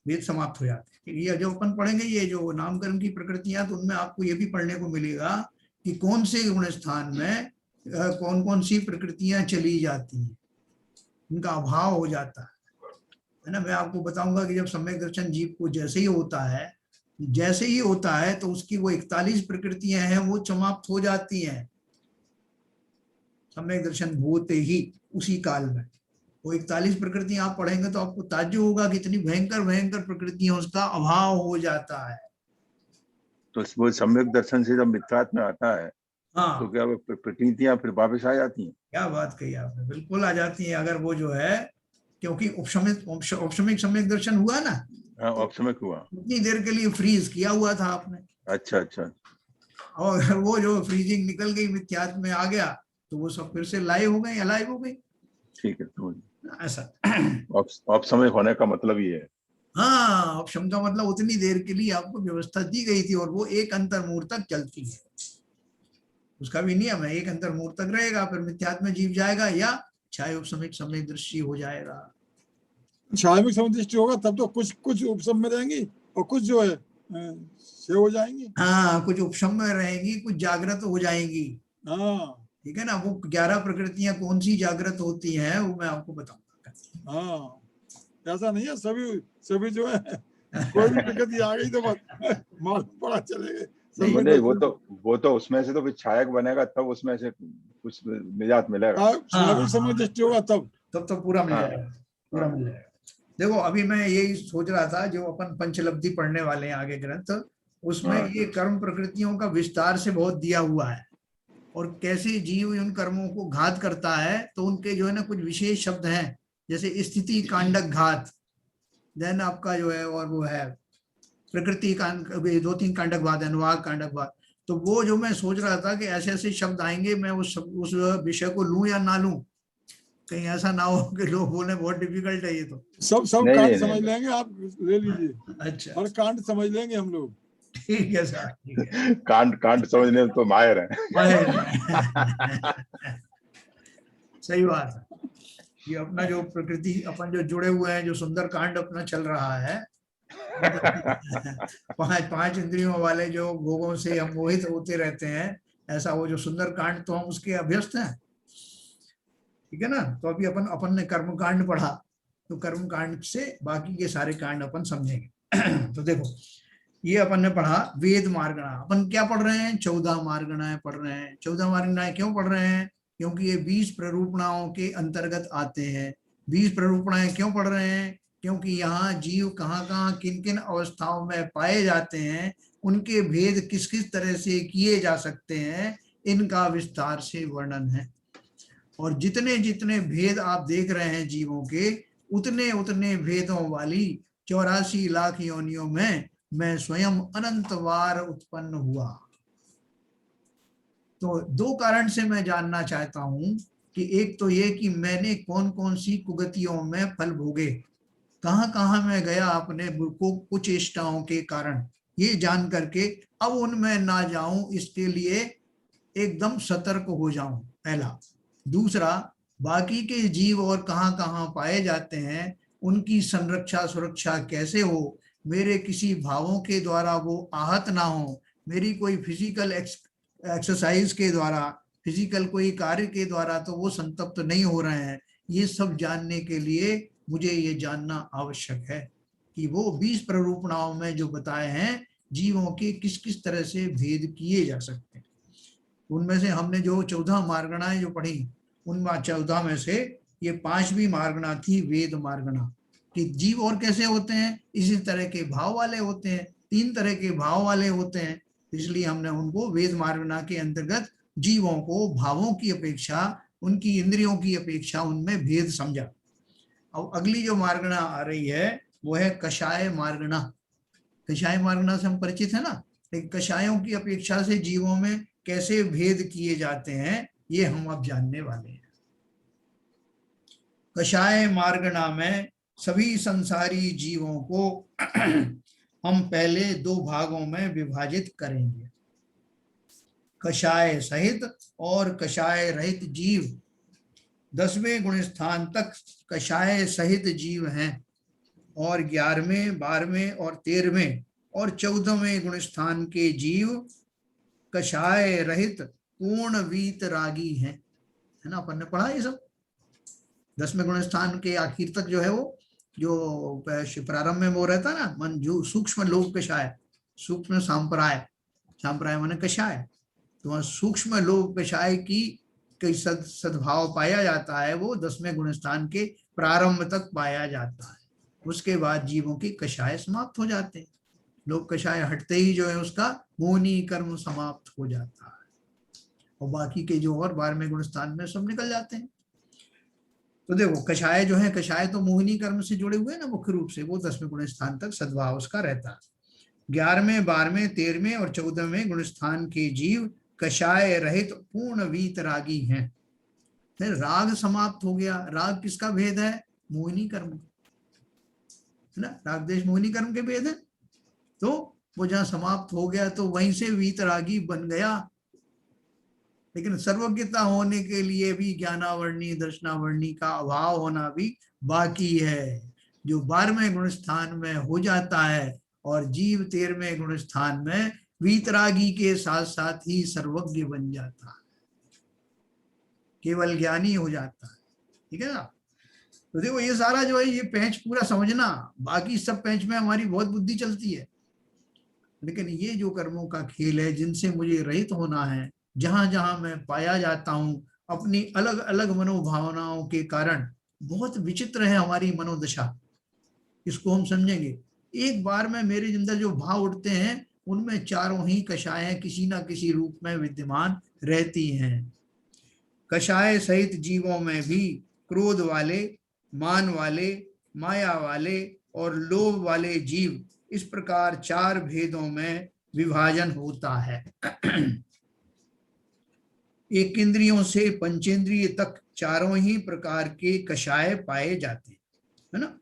वेद समाप्त हो जाते हैं। ये जो अपन पढ़ेंगे, ये जो नामकरण की प्रकृतियां, तो उनमें आपको ये भी पढ़ने को मिलेगा कि कौन से गुण स्थान में कौन कौन सी प्रकृतियां चली जाती हैं, उनका अभाव हो जाता है ना। मैं आपको बताऊंगा कि जब सम्यक दर्शन जीव को जैसे ही होता है तो उसकी वो 41 प्रकृतियां हैं वो समाप्त हो जाती हैं, सम्यक दर्शन होते ही उसी काल में। वो 41 प्रकृतियां आप पढ़ेंगे तो आपको ताज्जुब होगा कि इतनी भयंकर भयंकर प्रकृतियां, उसका अभाव हो जाता है। तो वो सम्यक दर्शन से जब मिथ्यात्व में आता है, हाँ, तो क्या वो प्रकृतियां फिर वापस आ जाती हैं? क्या बात कही आपने, बिल्कुल आ जाती हैं। अगर वो जो है, क्योंकि औपशमिक सम्यक दर्शन हुआ ना, हाँ, औपशमिक हुआ, उतनी देर के लिए फ्रीज किया हुआ था आपने। अच्छा अच्छा। और अगर वो जो फ्रीजिंग निकल गई, मिथ्यात्व में आ गया, तो वो सब फिर से लाइव हो गई, अलाइव हो गई। ठीक है, तो ऐसा औपशमिक होने का मतलब ये है। हाँ, औपशम का मतलब उतनी देर के लिए आपको व्यवस्था दी गई थी और वो एक अंतर्मुहूर्त तक चलती है। उसका भी नियम है, एक अंतर्मुहूर्त तक रहेगा, फिर मिथ्यात्व में जीव जाएगा या छाया उपशमिक समय दृष्टि हो जाएगा। छाया समय दृष्टि होगा तब तो कुछ उपशम में रहेंगी और कुछ जो है से हो जाएंगी। हाँ, कुछ उपशम में रहेंगी, कुछ जागृत हो जाएंगी। हाँ, ठीक है ना। वो 11 प्रकृतियां कौन सी जागृत होती हैं वो मैं आपको बताऊंगा। हाँ, ऐसा नहीं है सभी जो है कोई भी प्रकृति आ गई तो मालूम पड़ा चलेगा। नहीं, वो तो उसमें से तो फिर छायक बनेगा, तब उसमें से कुछ निजात मिलेगा। समय दृष्टि होगा तब तो पूरा मिल जाएगा, पूरा मिल जाएगा। देखो, अभी मैं यही सोच रहा था, जो अपन पंचलब्धि पढ़ने वाले हैं आगे ग्रंथ, उसमें ये कर्म प्रकृतियों का विस्तार से बहुत दिया हुआ है, और कैसे जीव उन कर्मों को घात करता है। तो उनके जो है ना कुछ विशेष शब्द हैं, जैसे स्थिति कांडक घात, देन आपका जो है, और वो है प्रकृति कांड, 2-3 कांडक बाद, अनुवाद कांडक बाद। तो वो जो मैं सोच रहा था कि ऐसे ऐसे शब्द आएंगे, मैं उस विषय को लूं या ना लूं, कहीं ऐसा ना हो कि लोग बोले बहुत डिफिकल्ट है ये। तो सब कांड समझ लेंगे, आप ले लीजिए। अच्छा, और कांड समझ लेंगे हम लोग। ठीक है सर, ठीक है। कांड समझने में तो माहिर है। सही बात है। ये अपना जो प्रकृति अपन जो जुड़े हुए हैं, जो सुंदर कांड अपना चल रहा है, पांच इंद्रियों वाले जो भोगों से हम मोहित होते रहते हैं, ऐसा वो जो सुंदर कांड तो हम उसके अभ्यस्त हैं, ठीक है ना। तो अभी अपन ने कर्म कांड पढ़ा, तो कर्म कांड से बाकी के सारे कांड अपन समझेंगे। तो देखो, ये अपन ने पढ़ा वेद मार्गणा। अपन क्या पढ़ रहे हैं? 14 मार्गणाएं पढ़ रहे हैं। 14 मार्गणाएं क्यों पढ़ रहे हैं? क्योंकि ये 20 प्ररूपणाओं के अंतर्गत आते हैं। 20 प्ररूपणाएं क्यों पढ़ रहे हैं? क्योंकि यहाँ जीव कहाँ कहाँ किन किन अवस्थाओं में पाए जाते हैं, उनके भेद किस किस तरह से किए जा सकते हैं, इनका विस्तार से वर्णन है। और जितने जितने भेद आप देख रहे हैं जीवों के, उतने उतने भेदों वाली 84 लाख योनियों में मैं स्वयं अनंत बार उत्पन्न हुआ। तो दो कारण से मैं जानना चाहता हूं कि एक तो ये कि मैंने कौन कौन सी कुगतियों में फल भोगे, कहां कहां मैं गया अपने कुचेष्टाओं के कारण, ये जान करके अब उनमें ना जाऊं, इसके लिए एकदम सतर्क हो जाऊं, पहला। दूसरा, बाकी के जीव और कहां कहां पाए जाते हैं, उनकी संरक्षा सुरक्षा कैसे हो, मेरे किसी भावों के द्वारा वो आहत ना हो, मेरी कोई फिजिकल एक्सरसाइज के द्वारा, फिजिकल कोई कार्य के द्वारा तो वो संतप्त नहीं हो रहे हैं। ये सब जानने के लिए मुझे ये जानना आवश्यक है कि वो 20 प्ररूपणाओं में जो बताए हैं, जीवों के किस किस तरह से भेद किए जा सकते हैं। उनमें से हमने जो 14 मार्गणाएं जो पढ़ी, उनमें 14 में से ये 5वीं मार्गणा थी वेद मार्गणा, कि जीव और कैसे होते हैं, इसी तरह के भाव वाले होते हैं, 3 तरह के भाव वाले होते हैं, इसलिए हमने उनको वेद मार्गणा के अंतर्गत जीवों को भावों की अपेक्षा, उनकी इंद्रियों की अपेक्षा उनमें भेद समझा। अब अगली जो मार्गणा आ रही है वो है कषाय मार्गणा। कषाय मार्गणा से हम परिचित है ना, लेकिन कषायों की अपेक्षा से जीवों में कैसे भेद किए जाते हैं, ये हम अब जानने वाले हैं। कषाय मार्गणा में सभी संसारी जीवों को हम पहले 2 भागों में विभाजित करेंगे, कषाय सहित और कषाय रहित जीव। 10वें गुण स्थान तक कषाय सहित जीव हैं, और 11वें, 12वें और 13वें और 14वें गुण स्थान के जीव कषाय रहित पूर्ण वीतरागी हैं, है ना। अपन ने पढ़ा ये सब। 10वें गुण स्थान के आखिर तक जो है वो जो प्रारंभ में वो रहता ना, मन जो सूक्ष्म लोक कषाय, सूक्ष्म सांप्राय, सांप्राय माने कषाय, तो वहां सूक्ष्म लोक कषाय की कई सद्भाव पाया जाता है, वो 10वें गुण स्थान के प्रारंभ तक पाया जाता है। उसके बाद जीवों के कषाय समाप्त हो जाते हैं। लोक कषाय हटते ही जो है उसका मोहनी कर्म समाप्त हो जाता है, और बाकी के जो और 12वें गुण स्थान में सब निकल जाते हैं। तो देखो, कषाय जो है, कषाय तो मोहिनी कर्म से जुड़े हुए हैं ना मुख्य रूप से, वो 10वें गुण स्थान तक सद्भाव उसका रहता है। 11वें, 12वें, 13वें और 14वें गुण स्थान के जीव कषाय रहित पूर्ण वीतरागी हैं। फिर राग समाप्त हो गया। राग किसका भेद है? मोहिनी कर्म, है ना। राग देश मोहिनी कर्म के भेद है, तो वो जहां समाप्त हो गया तो वहीं से वीतरागी बन गया। लेकिन सर्वज्ञता होने के लिए भी ज्ञानावर्णी दर्शनावर्णी का अभाव होना भी बाकी है, जो 12वें गुण स्थान में हो जाता है, और जीव 13वें गुण स्थान में वीतरागी के साथ साथ ही सर्वज्ञ बन जाता है, केवल ज्ञानी हो जाता है, ठीक है ना। तो देखो, ये सारा जो है ये पैंच पूरा समझना, बाकी सब पैंच में हमारी बहुत बुद्धि चलती है, लेकिन ये जो कर्मों का खेल है, जिनसे मुझे रहित होना है, जहां जहां मैं पाया जाता हूं अपनी अलग अलग मनोभावनाओं के कारण, बहुत विचित्र है हमारी मनोदशा, इसको हम समझेंगे। एक बार में मेरे अंदर जो भाव उठते हैं, उनमें चारों ही कषायें किसी ना किसी रूप में विद्यमान रहती हैं। कषाय सहित जीवों में भी क्रोध वाले, मान वाले, माया वाले और लोभ वाले जीव, इस प्रकार 4 भेदों में विभाजन होता है। एक इंद्रियों से पंचेंद्रिय तक चारों ही प्रकार के कषाय पाए जाते हैं, है ना।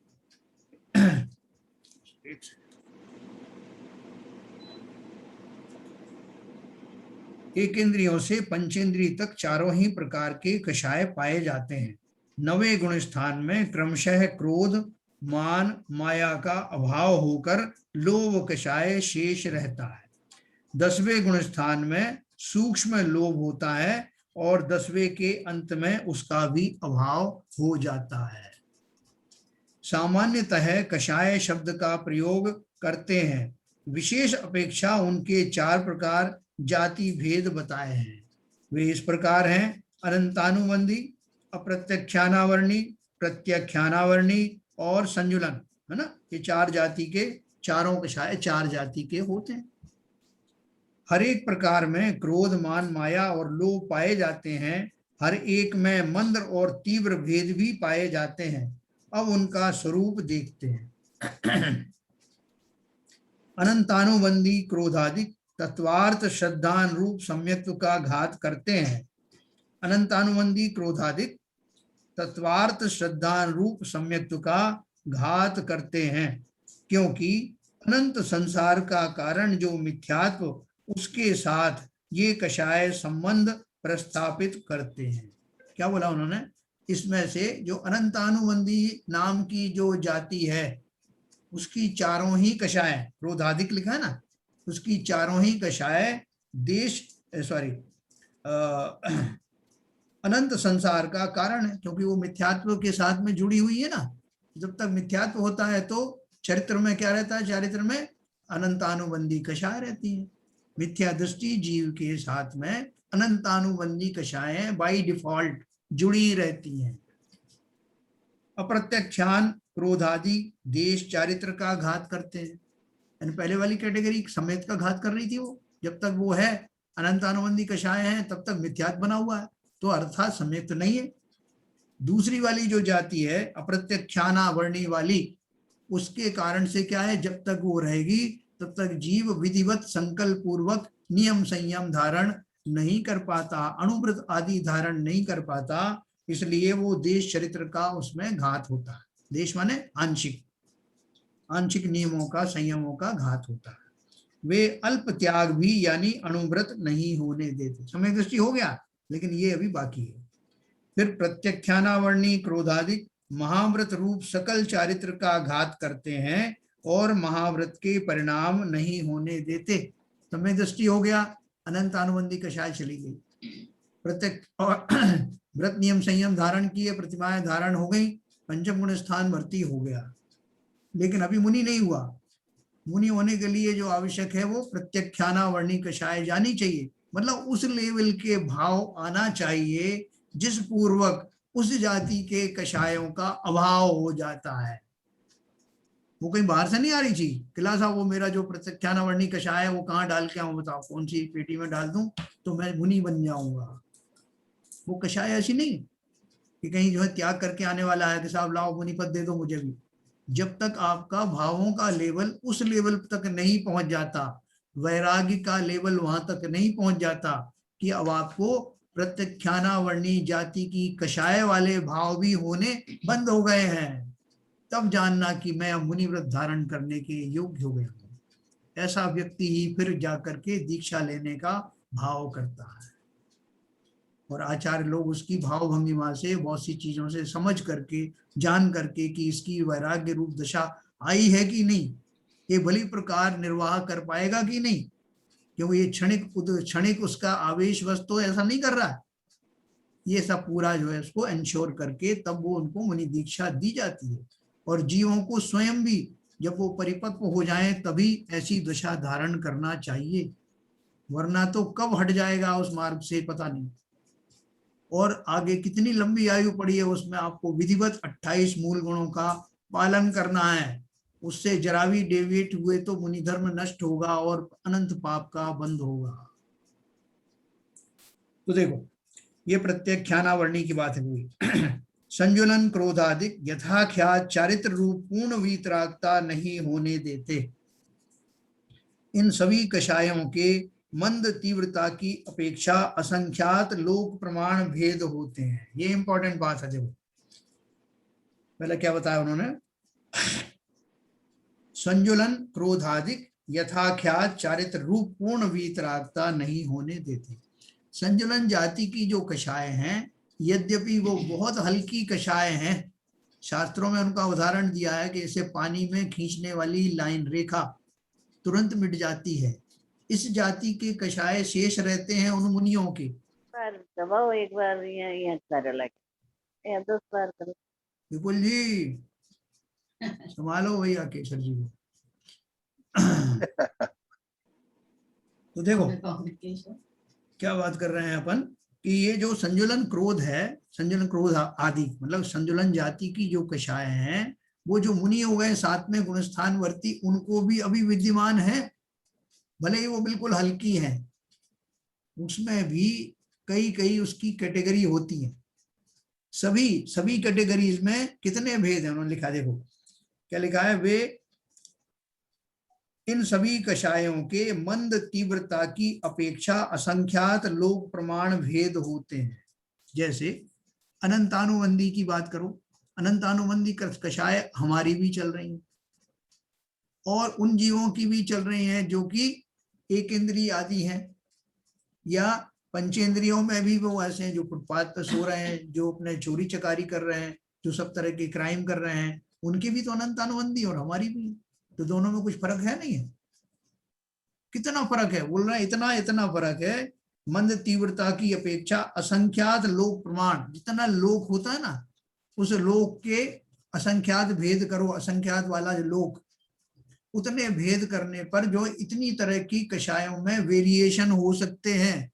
एकेंद्रियों से पंचेंद्रिय तक चारों ही प्रकार के कषाय पाए जाते हैं। 9वें गुण स्थान में क्रमशः क्रोध, मान, माया का अभाव होकर लोभ कषाय शेष रहता है। 10वें गुण स्थान में सूक्ष्म लोभ होता है और 10वें के अंत में उसका भी अभाव हो जाता है। सामान्यतः कषाय शब्द का प्रयोग करते हैं, विशेष अपेक्षा उनके 4 प्रकार जाति भेद बताए हैं। वे इस प्रकार हैं: अनंतानुबंधी, अप्रत्यक्षानावर्णी, प्रत्यक्षानावर्णी और संजुलन, है ना। ये 4 जाति के, चारों कषाय 4 जाति के होते हैं। हर एक प्रकार में क्रोध, मान, माया और लोभ पाए जाते हैं। हर एक में मंद और तीव्र भेद भी पाए जाते हैं। अब उनका स्वरूप देखते हैं। अनंतानुबंधी क्रोधादिक तत्वार्थ श्रद्धान रूप सम्यक्त्व का घात करते हैं। अनंतानुबंधी क्रोधादिक तत्वार्थ श्रद्धान रूप सम्यक्त्व का घात करते हैं, क्योंकि अनंत संसार का कारण जो मिथ्यात्व, उसके साथ ये कषाय संबंध प्रस्थापित करते हैं। क्या बोला उन्होंने? इसमें से जो अनंतानुबंधी नाम की जो जाति है, उसकी चारों ही कषाय, क्रोधादिक लिखा है ना, उसकी चारों ही कषाय अनंत संसार का कारण है, क्योंकि वो मिथ्यात्व के साथ में जुड़ी हुई है ना। जब तक मिथ्यात्व होता है तो चरित्र में क्या रहता है? चरित्र में अनंतानुबंधी कषाय रहती है। मिथ्या दृष्टि जीव के साथ में अनंतानुबंधी कषायें बाय डिफॉल्ट जुड़ी रहती हैं। अप्रत्यक्षान क्रोधादि देश चारित्र का घात करते हैं। यानी पहले वाली कैटेगरी समेत का घात कर रही थी वो, जब तक वो है अनंतानुबंधी कषाय है तब तक मिथ्यात बना हुआ है, तो अर्थात समेत नहीं है। दूसरी वाली जो जाति है अप्रत्यक्षाना वर्णी वाली, उसके कारण से क्या है, जब तक वो रहेगी तब तक जीव विधिवत संकल्प पूर्वक नियम संयम धारण नहीं कर पाता, अणुव्रत आदि धारण नहीं कर पाता, इसलिए वो देश चरित्र का उसमें घात होता है। देश माने आंशिक नियमों का, संयमों का घात होता है। वे अल्प त्याग भी यानी अणुव्रत नहीं होने देते। समय दृष्टि हो गया, लेकिन ये अभी बाकी है। फिर प्रत्यक्षानावर्णी क्रोधादिक महाव्रत रूप सकल चारित्र का घात करते हैं और महाव्रत के परिणाम नहीं होने देते। समय दृष्टि हो गया, अनंत अनुबंधी कषाय चली गई। प्रत्यक्ष व्रत नियम संयम धारण किए, प्रतिमाएं धारण हो गई, पंचम गुण स्थान भर्ती हो गया, लेकिन अभी मुनि नहीं हुआ। मुनि होने के लिए जो आवश्यक है वो प्रत्यक्षानावर्णी कषाय जानी चाहिए, मतलब उस लेवल के भाव आना चाहिए जिस पूर्वक उस जाति के कषायों का अभाव हो जाता है। वो कहीं बाहर से नहीं आ रही चीज। किला साहब वो मेरा जो प्रत्यक्षानावर्णी कषाय है वो कहाँ डाल के आऊं, बताओ कौन सी पेटी में डाल दूं तो मैं मुनि बन जाऊंगा। वो कषाय ऐसी नहीं कि कहीं जो है त्याग करके आने वाला है कि साहब लाओ मुनि पद दे दो मुझे भी। जब तक आपका भावों का लेवल उस लेवल तक नहीं पहुंच जाता, वैराग्य का लेवल वहां तक नहीं पहुंच जाता कि अब आपको प्रत्यक्षानावर्णी जाति की कषाय वाले भाव भी होने बंद हो गए हैं, तब जानना कि मैं मुनि व्रत धारण करने के योग्य हो गया हूँ। ऐसा व्यक्ति ही फिर जाकर के दीक्षा लेने का भाव करता है। और आचार्य लोग उसकी भाव भंगिमा से, बहुत सी चीजों से समझ करके, जान करके कि इसकी वैराग्य रूप दशा आई है कि नहीं, ये भली प्रकार निर्वाह कर पाएगा कि नहीं, क्योंकि ये क्षणिक उसका आवेश वश तो ऐसा नहीं कर रहा है। ये सब पूरा जो है उसको इंश्योर करके तब वो उनको मुनि दीक्षा दी जाती है। और जीवों को स्वयं भी जब वो परिपक्व हो जाएं तभी ऐसी दशा धारण करना चाहिए, वरना तो कब हट जाएगा उस मार्ग से पता नहीं। और आगे कितनी लंबी आयु पड़ी है उसमें, आपको विधिवत 28 मूल गुणों का पालन करना है। उससे जरा भी डेविएट हुए तो मुनि धर्म नष्ट होगा और अनंत पाप का बंध होगा। तो देखो ये प्रत्यक्षानावर्णी की बात है हुई। संजुलन क्रोधादिक यथाख्यात चारित्र रूप पूर्ण वीतरागता नहीं होने देते। इन सभी कषायों के मंद तीव्रता की अपेक्षा असंख्यात लोक प्रमाण भेद होते हैं। ये इंपॉर्टेंट बात है। देखो पहले क्या बताया उन्होंने, संजुलन क्रोधादिक यथाख्यात चारित्र रूप पूर्ण वीतरागता नहीं होने देते। संजुलन जाति की जो कषाय हैं, यद्यपि वो बहुत हल्की कषाय हैं, शास्त्रों में उनका उदाहरण दिया है कि इसे पानी में खींचने वाली लाइन रेखा तुरंत मिट जाती है। इस जाति के कषाय शेष रहते हैं उन मुनियों के। दबाओ एक बार, यहाँ कर लगे, 10 बार करो। विपुल जी संभालो भैया केसर जी को। तो देखो क्या बात कर रहे हैं अपन कि ये जो संजुलन क्रोध है, संजुलन क्रोध आदि मतलब संजुलन जाति की जो कषाय हैं, वो जो मुनि हो गए 7 में गुणस्थान वर्ती, उनको भी अभी विद्यमान है, भले ही वो बिल्कुल हल्की है, उसमें भी कई कई उसकी कैटेगरी होती है। सभी कैटेगरीज में कितने भेद हैं उन्होंने लिखा, देखो क्या लिखा है, वे इन सभी कषायों के मंद तीव्रता की अपेक्षा असंख्यात लोक प्रमाण भेद होते हैं। जैसे अनंतानुबंधी की बात करो, अनंतानुबंधी कषाय हमारी भी चल रही हैं और उन जीवों की भी चल रही हैं जो कि एक इंद्रिय आदि हैं, या पंचेंद्रियों में भी वो ऐसे हैं जो फुटपाथ पर सो रहे हैं, जो अपने चोरी चकारी कर रहे हैं, जो सब तरह के क्राइम कर रहे हैं, उनकी भी तो अनंतानुबंधी और हमारी भी। तो दोनों में कुछ फर्क है नहीं है? कितना फर्क है बोल रहा है, इतना फर्क है। मंद तीव्रता की अपेक्षा असंख्यात लोक प्रमाण, जितना लोक होता है ना, उस लोक के असंख्यात भेद करो, असंख्यात वाला जो लोक, उतने भेद करने पर जो इतनी तरह की कषायों में वेरिएशन हो सकते हैं,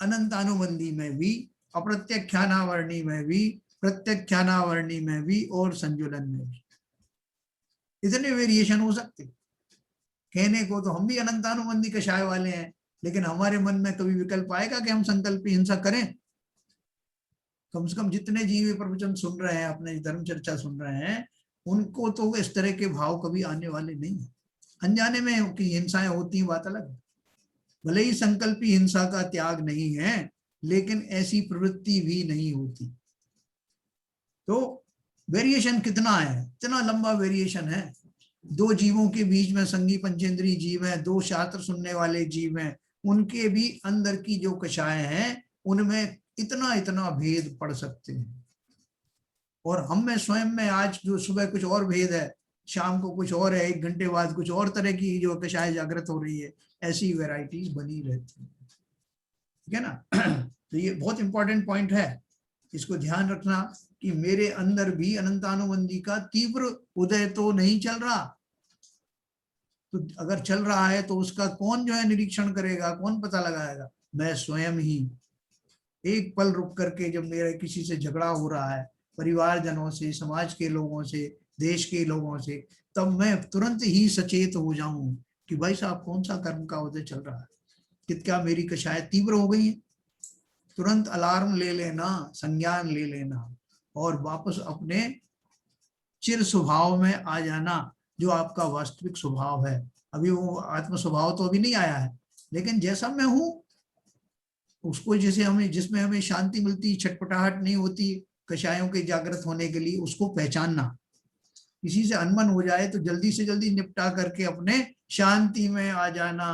अनंतानुबंधी में भी, अप्रत्यक्षानावर्णी में भी, प्रत्यक्षानावर्णी में भी और संजुलन में भी इतने वेरिएशन हो सकते। कहने को तो हम भी अनंतानुबंधी कषाय वाले हैं, लेकिन हमारे मन में कभी विकल्प आएगा कि हम संकल्पी हिंसा करें? कम से कम जितने जीव प्रवचन सुन रहे हैं, अपने धर्म चर्चा सुन रहे हैं, उनको तो इस तरह के भाव कभी आने वाले नहीं है। अनजाने में कि हिंसाएं होती हैं बात अलग है, भले ही संकल्पी हिंसा का त्याग नहीं है, लेकिन ऐसी प्रवृत्ति भी नहीं होती। तो वेरिएशन कितना है, इतना लंबा वेरिएशन है। 2 जीवों के बीच में संगी पंचेंद्रीय जीव है, 2 शास्त्र सुनने वाले जीव हैं, उनके भी अंदर की जो कषाय हैं उनमें इतना भेद पड़ सकते हैं। और हम में स्वयं में आज जो सुबह कुछ और भेद है, शाम को कुछ और है, 1 घंटे बाद कुछ और तरह की जो कषाय जागृत हो रही है, ऐसी वैरायटीज बनी रहती है, ठीक है ना। तो ये बहुत इंपॉर्टेंट पॉइंट है, इसको ध्यान रखना कि मेरे अंदर भी अनंतानुबंधी का तीव्र उदय तो नहीं चल रहा। तो अगर चल रहा है तो उसका कौन जो है निरीक्षण करेगा, कौन पता लगाएगा? मैं स्वयं ही। एक पल रुक करके जब मेरे किसी से झगड़ा हो रहा है, परिवारजनों से, समाज के लोगों से, देश के लोगों से, तब मैं तुरंत ही सचेत हो जाऊं कि भाई साहब कौन सा कर्म का उदय चल रहा है, क्या मेरी कषाय तीव्र हो गई है? तुरंत अलार्म ले लेना, संज्ञान ले लेना और वापस अपने चिर स्वभाव में आ जाना, जो आपका वास्तविक स्वभाव है। अभी वो आत्म स्वभाव तो अभी नहीं आया है, लेकिन जैसा मैं हूं उसको, जैसे हमें, जिसमें हमें शांति मिलती, छटपटाहट नहीं होती कषायों के जागृत होने के लिए, उसको पहचानना। किसी से अनबन हो जाए तो जल्दी से जल्दी निपटा करके अपने शांति में आ जाना।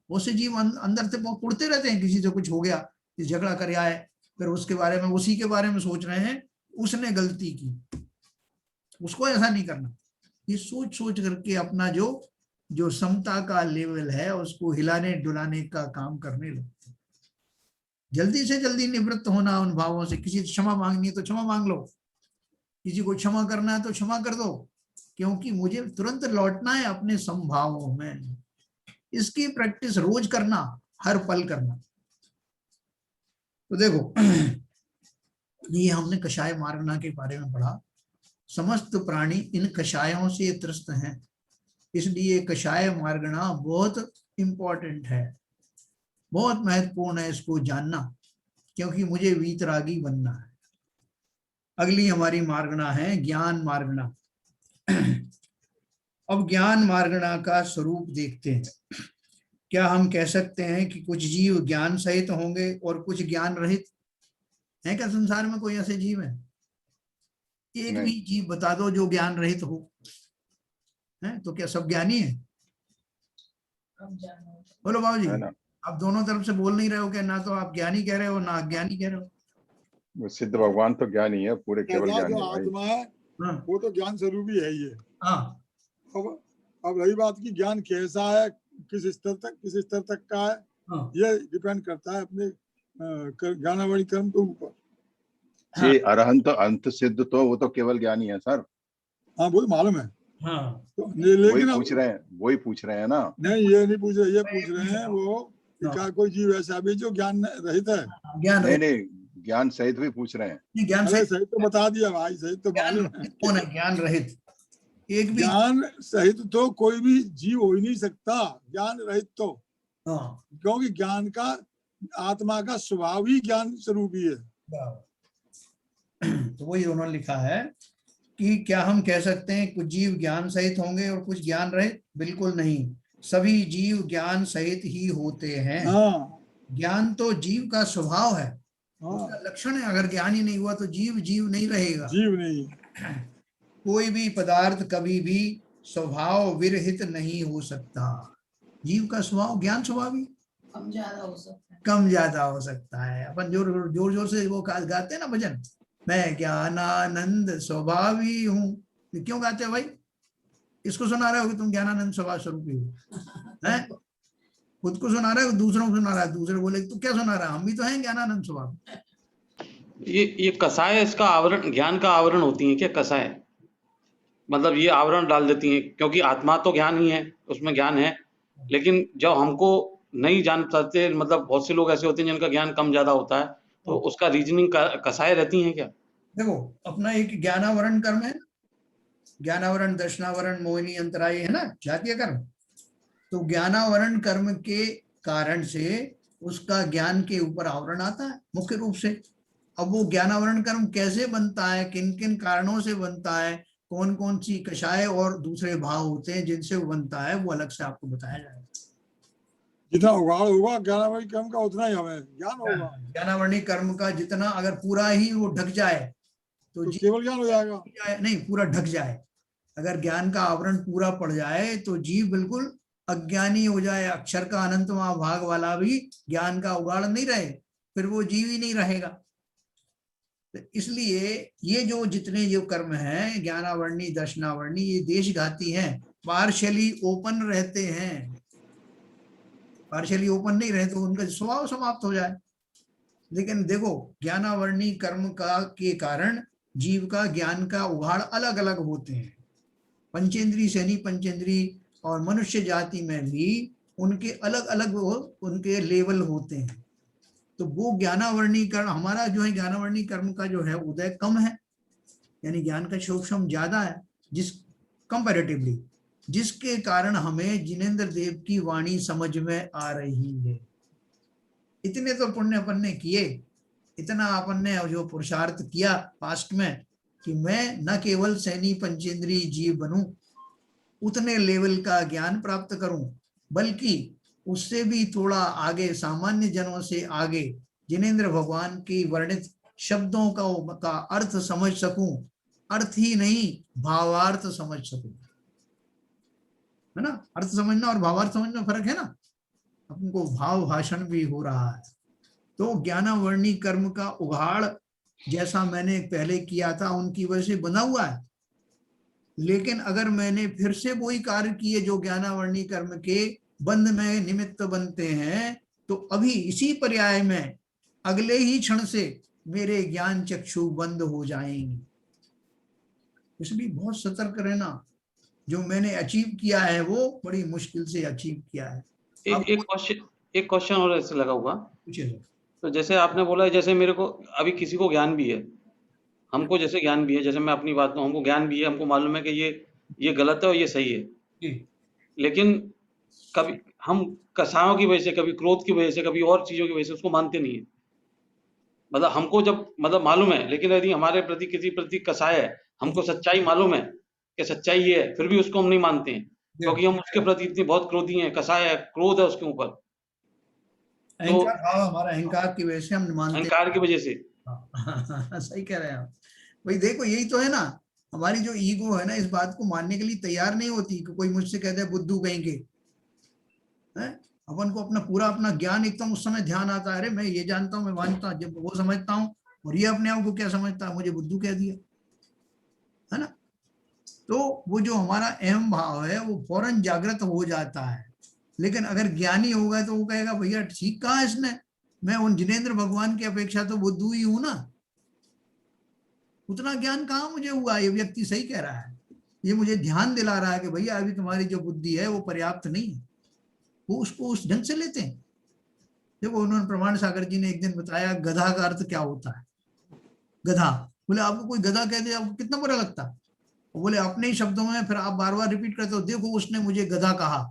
उससे जीव अंदर से उड़ते रहते हैं, किसी से कुछ हो गया, झगड़ा कर आए, फिर उसके बारे में, उसी के बारे में सोच रहे हैं उसने गलती की। उसको ऐसा नहीं करना, ये सोच सोच करके अपना जो समता का लेवल है उसको हिलाने डुलाने का काम करने लगते हैं। जल्दी से जल्दी निवृत्त होना उन भावों से। किसी से क्षमा मांगनी है तो क्षमा मांग लो, किसी को क्षमा करना है तो क्षमा कर दो, क्योंकि मुझे तुरंत लौटना है अपने समभावों में। इसकी प्रैक्टिस रोज करना, हर पल करना। तो देखो ये हमने कषाय मार्गना के बारे में पढ़ा। समस्त प्राणी इन कषायों से त्रस्त हैं, इसलिए कषाय मार्गना बहुत इंपॉर्टेंट है, बहुत महत्वपूर्ण है इसको जानना, क्योंकि मुझे वीतरागी बनना है। अगली हमारी मार्गना है ज्ञान मार्गना। अब ज्ञान मार्गना का स्वरूप देखते हैं। क्या हम कह सकते हैं कि कुछ जीव ज्ञान सहित होंगे और कुछ ज्ञान रहित? है क्या संसार में कोई ऐसे जीव है? एक भी जीव बता दो जो ज्ञान रहित हो, है तो क्या सब ज्ञानी है? बोलो बाबू जी। आप दोनों तरफ से बोल नहीं रहे हो कि ना तो आप ज्ञानी कह रहे हो ना अज्ञानी कह रहे हो। वो सिद्ध भगवान तो ज्ञानी है, पूरे केवल ऐसा ज्ञानी जो है भाई। आत्मा है हाँ वो तो ज्ञान स्वरूप ही है ये। हाँ अब रही बात की ज्ञान कैसा है, किस स्तर तक का है, हाँ ये डिपेंड करता है अपने ज्ञानावली कर्म के ऊपर। ये अरहंत अंत सिद्ध तो वो तो केवल ज्ञानी है सर। हाँ वो तो मालूम है। हाँ तो वही लेकिन पूछ रहे हैं, वही पूछ रहे हैं ना। नहीं ये नहीं पूछ रहे, ये पूछ रहे हैं वो कि क्या कोई जीव ऐसा भी जो ज्ञान रहित है। ज्ञान नहीं रहित, नहीं, ज्ञान सहित भी पूछ रहे हैं। नहीं ज्ञान अरे सहित, सही तो बता दिया भाई, सही तो ज्ञान मालूम है। रहित कौन है? ज्ञान रहित एक भी, ज्ञान सहित तो कोई भी जीव हो ही नहीं सकता, ज्ञान रहित तो। हाँ क्योंकि ज्ञान का आत्मा का स्वभाव ही ज्ञान स्वरूप ही है। तो वही उन्होंने लिखा है कि क्या हम कह सकते हैं कुछ जीव ज्ञान सहित होंगे और कुछ ज्ञान रहित? बिल्कुल नहीं, सभी जीव ज्ञान सहित ही होते हैं। हाँ ज्ञान तो जीव का स्वभाव है, हाँ, उसका लक्षण है। अगर ज्ञान ही नहीं हुआ तो जीव जीव नहीं रहेगा। जीव नहीं। कोई भी पदार्थ कभी भी स्वभाव विरहित नहीं हो सकता। जीव का स्वभाव ज्ञान स्वभाव ही कम ज्यादा हो सकता है। अपन जोर जोर जोर से वो गाते हैं ना भजन, मैं ज्ञानानंद स्वभावी हूँ, क्यों गाते हो भाई? इसको सुना रहे हो कि तुम ज्ञानानंद स्वभाव स्वरूपी हो? हैं? खुद को सुना रहे हो, दूसरों को सुना रहा है। दूसरे बोले तो क्या सुना रहा है? हम भी तो हैं ज्ञानानंद स्वभाव। ये कसाय इसका आवरण, ज्ञान का आवरण होती है क्या कसाय? मतलब ये आवरण डाल देती है, क्योंकि आत्मा तो ज्ञान ही है, उसमें ज्ञान है, लेकिन जब हमको नहीं जान पाते, मतलब बहुत से लोग ऐसे होते हैं जिनका ज्ञान कम ज्यादा होता है, तो उसका रीजनिंग कसाय रहती है क्या? देखो अपना एक ज्ञानावरण कर्म है, ज्ञानावरण दर्शनावरण मोहिनी अंतराय है ना, जातीय कर्म। तो ज्ञानावरण कर्म के कारण से उसका ज्ञान के ऊपर आवरण आता है मुख्य रूप से। अब वो ज्ञानावरण कर्म कैसे बनता है, किन किन कारणों से बनता है, कौन कौन सी कषाय और दूसरे भाव होते हैं जिनसे वो बनता है, वो अलग से आपको बताया जाएगा। जितना उगाड़ होगा ज्ञानावली कर्म का उतना ही हमें ज्ञान होगा। ज्ञानावरणी कर्म का जितना अगर पूरा ही वो ढक जाए तो केवल ज्ञान हो जाएगा। नहीं, पूरा ढक जाए, अगर ज्ञान का आवरण पूरा पड़ जाए तो जीव बिल्कुल अज्ञानी हो जाए। अक्षर का अनंतवां भाग वाला भी ज्ञान का उगाड़ नहीं रहे, फिर वो जीव ही नहीं रहेगा। तो इसलिए ये जो जितने जो कर्म हैं ज्ञानावरणी दर्शनावरणी, ये देशघाती हैं, पार्शियली ओपन रहते हैं। पार्शियली ओपन नहीं रहे तो उनका स्वभाव समाप्त हो जाए। लेकिन देखो ज्ञानावरणी कर्म का के कारण जीव का ज्ञान का उघाड़ अलग अलग होते हैं। पंचेंद्री सैनी पंचेंद्री और मनुष्य जाति में भी उनके अलग अलग उनके लेवल होते हैं। तो वो ज्ञानावरणी कर्म, हमारा जो है ज्ञानावरणी कर्म का जो है उदय कम है, यानी ज्ञान का सूक्ष्म ज्यादा है जिस कंपैरेटिवली, जिसके कारण हमें जिनेंद्र देव की वाणी समझ में आ रही है। इतने तो पुण्य अपन ने किए, इतना अपन ने जो पुरुषार्थ किया पास्ट में कि मैं न केवल सैनी पंचेंद्री जीव बनूं, उतने लेवल का ज्ञान प्राप्त करूं, बल्कि उससे भी थोड़ा आगे, सामान्य जनों से आगे जिनेंद्र भगवान की वर्णित शब्दों का अर्थ समझ सकूं। अर्थ ही नहीं, भावार्थ समझ सकूं, है ना। अर्थ समझना और भावार्थ समझना फर्क है ना। हमको भाव भाषण भी हो रहा है। तो ज्ञानावरणी कर्म का उघाड़ जैसा मैंने पहले किया था उनकी वजह से बना हुआ है, लेकिन अगर मैंने फिर से वही कार्य किए जो ज्ञानावरणी कर्म के बंध में निमित्त बनते हैं, तो अभी इसी पर्याय में अगले ही क्षण से मेरे ज्ञान चक्षु बंद हो जाएंगे। इसलिए बहुत सतर्क रहना। जो मैंने अचीव किया है वो बड़ी मुश्किल से अचीव किया है। एक क्वेश्चन और ऐसे लगा हुआ, पूछिए। तो जैसे आपने बोला, जैसे मेरे को अभी किसी को ज्ञान भी है, हमको जैसे ज्ञान भी है, जैसे मैं अपनी बात कहूं, हमको ज्ञान भी है, हमको मालूम है कि ये गलत है और ये सही है, लेकिन कभी हम कसायों की वजह से, कभी क्रोध की वजह से, कभी और चीजों की वजह से उसको मानते नहीं है। मतलब हमको जब मतलब मालूम है, लेकिन यदि हमारे प्रति किसी प्रति कसाय है, हमको सच्चाई मालूम है कि सच्चाई ये है, फिर भी उसको हम नहीं मानते हैं, क्योंकि हम उसके प्रति इतनी बहुत क्रोधी हैं, कसाय है, क्रोध है उसके ऊपर। अहंकार भाव, हमारा अहंकार की वजह से हम मानते हैं, अहंकार की वजह से। सही कह रहे हैं आप। भाई देखो यही तो है ना, हमारी जो ईगो है ना, इस बात को मानने के लिए तैयार नहीं होती कि कोई मुझसे कहता है बुद्धू कहीं के, अपन को अपना पूरा अपना ज्ञान एकदम उस समय ध्यान आता है, अरे मैं ये जानता हूँ, मैं मानता हूँ, जब वो समझता हूँ, और ये अपने आप को क्या समझता है, मुझे बुद्धू कह दिया, है ना। तो वो जो हमारा अहम भाव है वो फौरन जागृत हो जाता है। लेकिन अगर ज्ञानी होगा तो वो कहेगा भैया ठीक कहा इसने, मैं उन जिनेंद्र भगवान की अपेक्षा तो बुद्धू ही हूं ना, उतना ज्ञान कहाँ मुझे हुआ, ये व्यक्ति सही कह रहा है, ये मुझे ध्यान दिला रहा है कि भैया अभी तुम्हारी जो बुद्धि है वो पर्याप्त नहीं है। वो उसको उस ढंग से लेते हैं। देखो उन्होंने प्रमाण सागर जी ने एक दिन बताया गधा का अर्थ क्या होता है। गधा, बोले आपको कोई गधा कह दे आपको कितना बुरा लगता है, बोले अपने ही शब्दों में, फिर आप बार बार रिपीट करते हो, देखो उसने मुझे गधा कहा,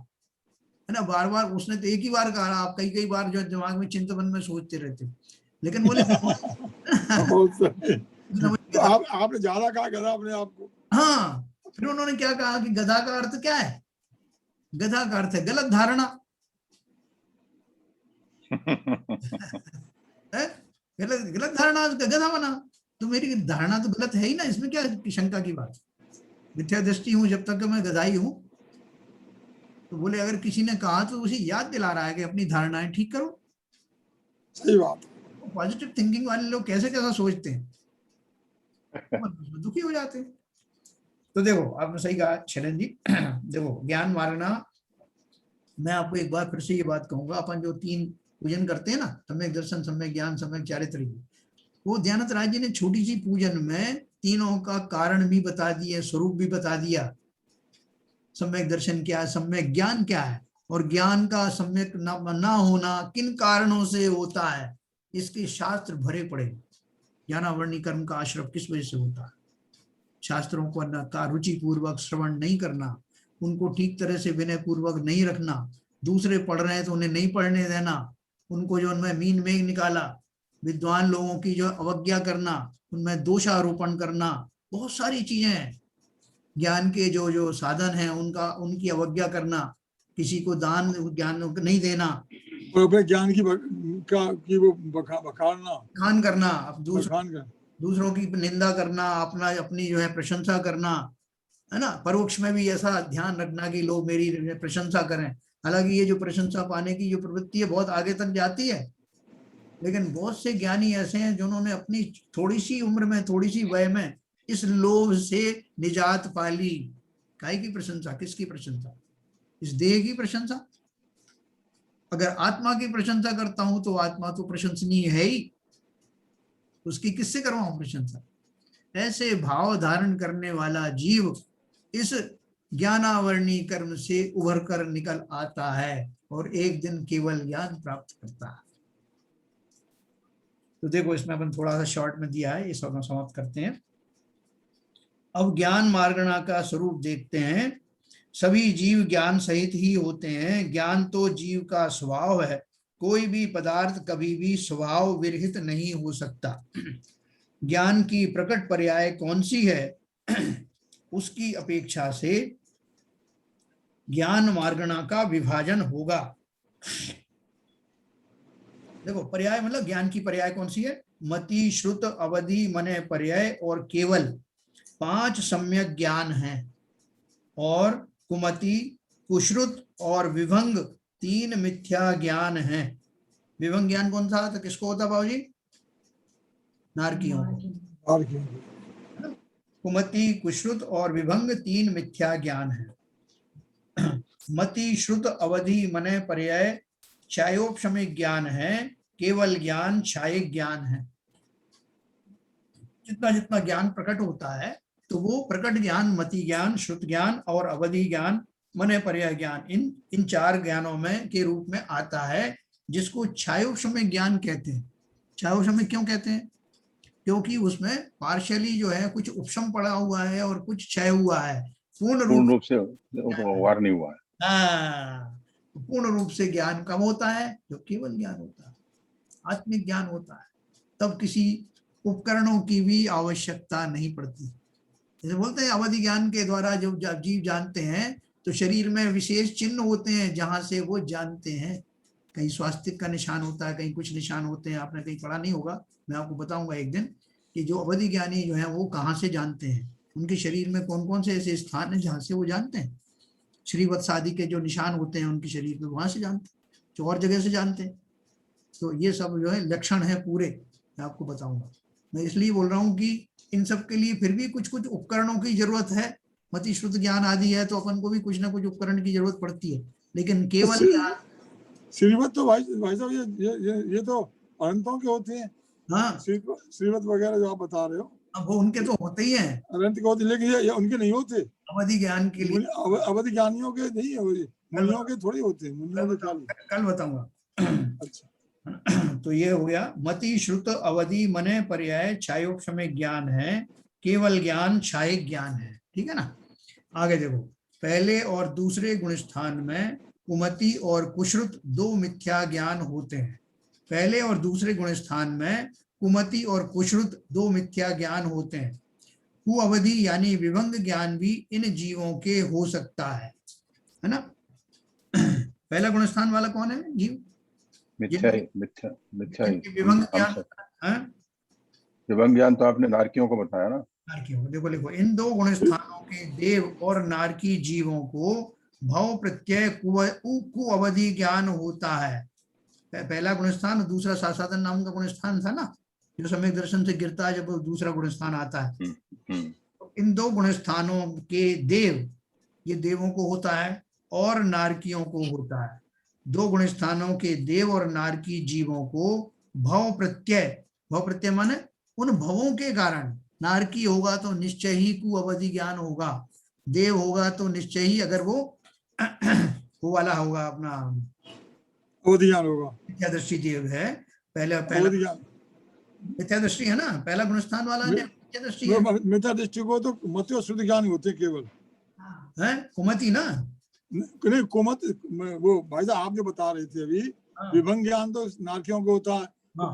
है ना, बार बार उसने तो एक ही बार कहा, आप कई कई बार जो दिमाग में चिंतन में सोचते रहते हो। लेकिन बोले तो आपने ज्यादा कहा गधा अपने आप को। हाँ, फिर उन्होंने क्या कहा कि गधा का अर्थ क्या है, गधा का अर्थ है गलत धारणा। गलत धारणा गधा बना, तो मेरी धारणा तो गलत है ही ना, इसमें क्या शंका की बात, मिथ्या दृष्टि हूं जब तक मैं गधा ही हूं। तो बोले अगर किसी ने कहा तो उसे याद दिला रहा है कि अपनी धारणाएं ठीक करो। सही बात। पॉजिटिव थिंकिंग वाले लोग कैसे कैसा सोचते हैं, दुखी हो जाते हैं। तो देखो आपने सही कहा शरण जी। देखो ज्ञान मार्गना, मैं आपको एक बार फिर से ये बात कहूंगा, अपन जो 3 पूजन करते हैं ना, सम्यक दर्शन, सम्यक ज्ञान, सम्यक चारित्र, वो ध्यानत राय जी ने छोटी सी पूजन में तीनों का कारण भी बता दिया, स्वरूप भी बता दिया। सम्यक दर्शन क्या है, सम्यक ज्ञान क्या है, और ज्ञान का सम्यक ना होना किन कारणों से होता है, इसके शास्त्र भरे पड़े। ज्ञानावरणी कर्म का आश्रय किस वजह से होता है, शास्त्रों को का रुचि पूर्वक श्रवण नहीं करना, उनको ठीक तरह से विनय पूर्वक नहीं रखना, दूसरे पढ़ रहे हैं तो उन्हें नहीं पढ़ने देना, उनको जो उनमें मीन मेघ निकाला, विद्वान लोगों की जो अवज्ञा करना, उनमें दोषारोपण करना, बहुत सारी चीजें हैं। ज्ञान के जो साधन हैं उनका उनकी अवज्ञा करना, किसी को दान ज्ञान नहीं देना, और अपने ज्ञान की वो बखान करना, अब दूसरों की निंदा करना, अपनी जो है प्रशंसा करना, है ना, परोक्ष में भी ऐसा ध्यान रखना कि लोग मेरी प्रशंसा करें। हालांकि ये जो प्रशंसा पाने की जो प्रवृत्ति है बहुत आगे तक जाती है, लेकिन बहुत से ज्ञानी ऐसे हैं जिन्होंने अपनी थोड़ी सी उम्र में, थोड़ी सी वय में इस लोभ से निजात पाली। काय की प्रशंसा, किसकी प्रशंसा, इस देह की प्रशंसा। अगर आत्मा की प्रशंसा करता हूं तो आत्मा तो प्रशंसनीय है ही, उसकी किससे करवाऊं प्रशंसा। ऐसे भाव धारण करने वाला जीव इस ज्ञानावरणी कर्म से उभर कर निकल आता है और एक दिन केवल ज्ञान प्राप्त करता है। तो देखो इसमें अपन थोड़ा सा शॉर्ट में दिया है, ये समाप्त करते हैं। अब ज्ञान मार्गणा का स्वरूप देखते हैं। सभी जीव ज्ञान सहित ही होते हैं। ज्ञान तो जीव का स्वभाव है, कोई भी पदार्थ कभी भी स्वभाव विरहित नहीं हो सकता। ज्ञान की प्रकट पर्याय कौन सी है, उसकी अपेक्षा से ज्ञान मार्गणा का विभाजन होगा। देखो पर्याय मतलब ज्ञान की पर्याय कौन सी है, मति, श्रुत, अवधि, मने, पर्याय और केवल 5 सम्यक ज्ञान हैं, और कुमति, कुश्रुत और विभंग 3 मिथ्या ज्ञान हैं। विभंग ज्ञान कौन सा, तो किसको होता बाबूजी, नारकियों को। कुमति, कुश्रुत और विभंग 3 मिथ्या ज्ञान है। मति, श्रुत, अवधि, मने, पर्याय छायोपशमिक ज्ञान है, केवल ज्ञान छायिक ज्ञान है। जितना जितना ज्ञान प्रकट होता है तो वो प्रकट ज्ञान मति ज्ञान, श्रुत ज्ञान और अवधि ज्ञान, मने, पर्याय ज्ञान, इन 4 ज्ञानों में के रूप में आता है, जिसको छायोपशमिक ज्ञान कहते हैं। छायोपशमिक क्यों कहते हैं, क्योंकि उसमें पार्शियली जो है कुछ उपशम पड़ा हुआ है और कुछ क्षय हुआ है, पूर्ण रूप से वार नहीं हुआ है। पूर्ण रूप से ज्ञान कम होता है, जो केवल ज्ञान होता है, आत्मिक ज्ञान होता है, तब किसी उपकरणों की भी आवश्यकता नहीं पड़ती। जैसे बोलते हैं अवधि ज्ञान के द्वारा जब जीव जानते हैं तो शरीर में विशेष चिन्ह होते हैं जहां से वो जानते हैं। कहीं स्वास्तिक का निशान होता है, कहीं कुछ निशान होते हैं, आपने कहीं पढ़ा नहीं होगा, मैं आपको बताऊंगा एक दिन कि जो अवधि ज्ञानी जो है वो कहाँ से जानते हैं, उनके शरीर में कौन कौन से ऐसे स्थान है जहाँ से वो जानते हैं। श्रीवत्स आदि के जो निशान होते हैं उनके शरीर में, वहां से जानते हैं। जो और जगह से जानते हैं। तो ये सब जो है लक्षण है पूरे, मैं आपको बताऊंगा। मैं इसलिए बोल रहा हूँ कि इन सब के लिए फिर भी कुछ कुछ उपकरणों की जरूरत है। मति श्रुत ज्ञान आदि है तो अपन को भी कुछ ना कुछ उपकरण की जरूरत पड़ती है, लेकिन केवल श्रीमत तो भाई साहब ये तो अनंतों के होते हैं। हाँ, श्रीमत वगैरह जो आप बता रहे हो, अब वो उनके तो होते ही हैं, अनंत के होते, लेकिन ये उनके नहीं होते। अवधि ज्ञान के लिए अवधि ज्ञानियों के नहीं है, मुनियों के थोड़ी होते हैं, मुनियों के खाली। कल बताऊंगा। अच्छा, तो ये हो गया मति श्रुत अवधि मने पर्याय छायोक्षम ज्ञान है, केवल ज्ञान छायिक ज्ञान है। ठीक है ना। आगे देखो, पहले और दूसरे गुण स्थान में कुमति और कुश्रुत दो मिथ्या ज्ञान होते हैं। पहले और दूसरे गुण स्थान में कुमति और कुश्रुत दो मिथ्या ज्ञान होते हैं। कु अवधि यानी विभंग ज्ञान भी इन जीवों के हो सकता है ना। पहला गुण स्थान वाला कौन है जीव? मिथ्या विभंग ज्ञान, विभंग ज्ञान तो आपने नारकियों को बताया ना। नारकियों को देखो, इन दो गुण स्थानों के देव और नारकी जीवों को भव प्रत्यय कु अवधि ज्ञान होता है। पहला गुण स्थान, दूसरा सासादन नाम का गुण स्थान था ना, जो सम्यक दर्शन से गिरता है, जब दूसरा गुण स्थान आता है। तो इन दो गुण स्थानों के देव, ये देवों को होता है और नारकियों को होता है। दो गुण स्थानों के देव और नारकी जीवों को भव प्रत्यय माने उन भवों के कारण, नारकी होगा तो निश्चय ही कु अवधि ज्ञान होगा, देव होगा तो निश्चय ही, अगर वो वाला होगा अपना अवधि ज्ञान होगा, मिथ्या दृष्टि देव है। पहला मिथ्या दृष्टि है ना, पहला गुण स्थान वाला मिथ्या दृष्टि है। मिथ्या दृष्टि को तो मति और शुद्ध ज्ञान होते केवल है, कुमति ना, नहीं कुमत, वो भाई साहब आप जो बता रहे थे अभी, विभंग ज्ञान तो नारकियों को होता है।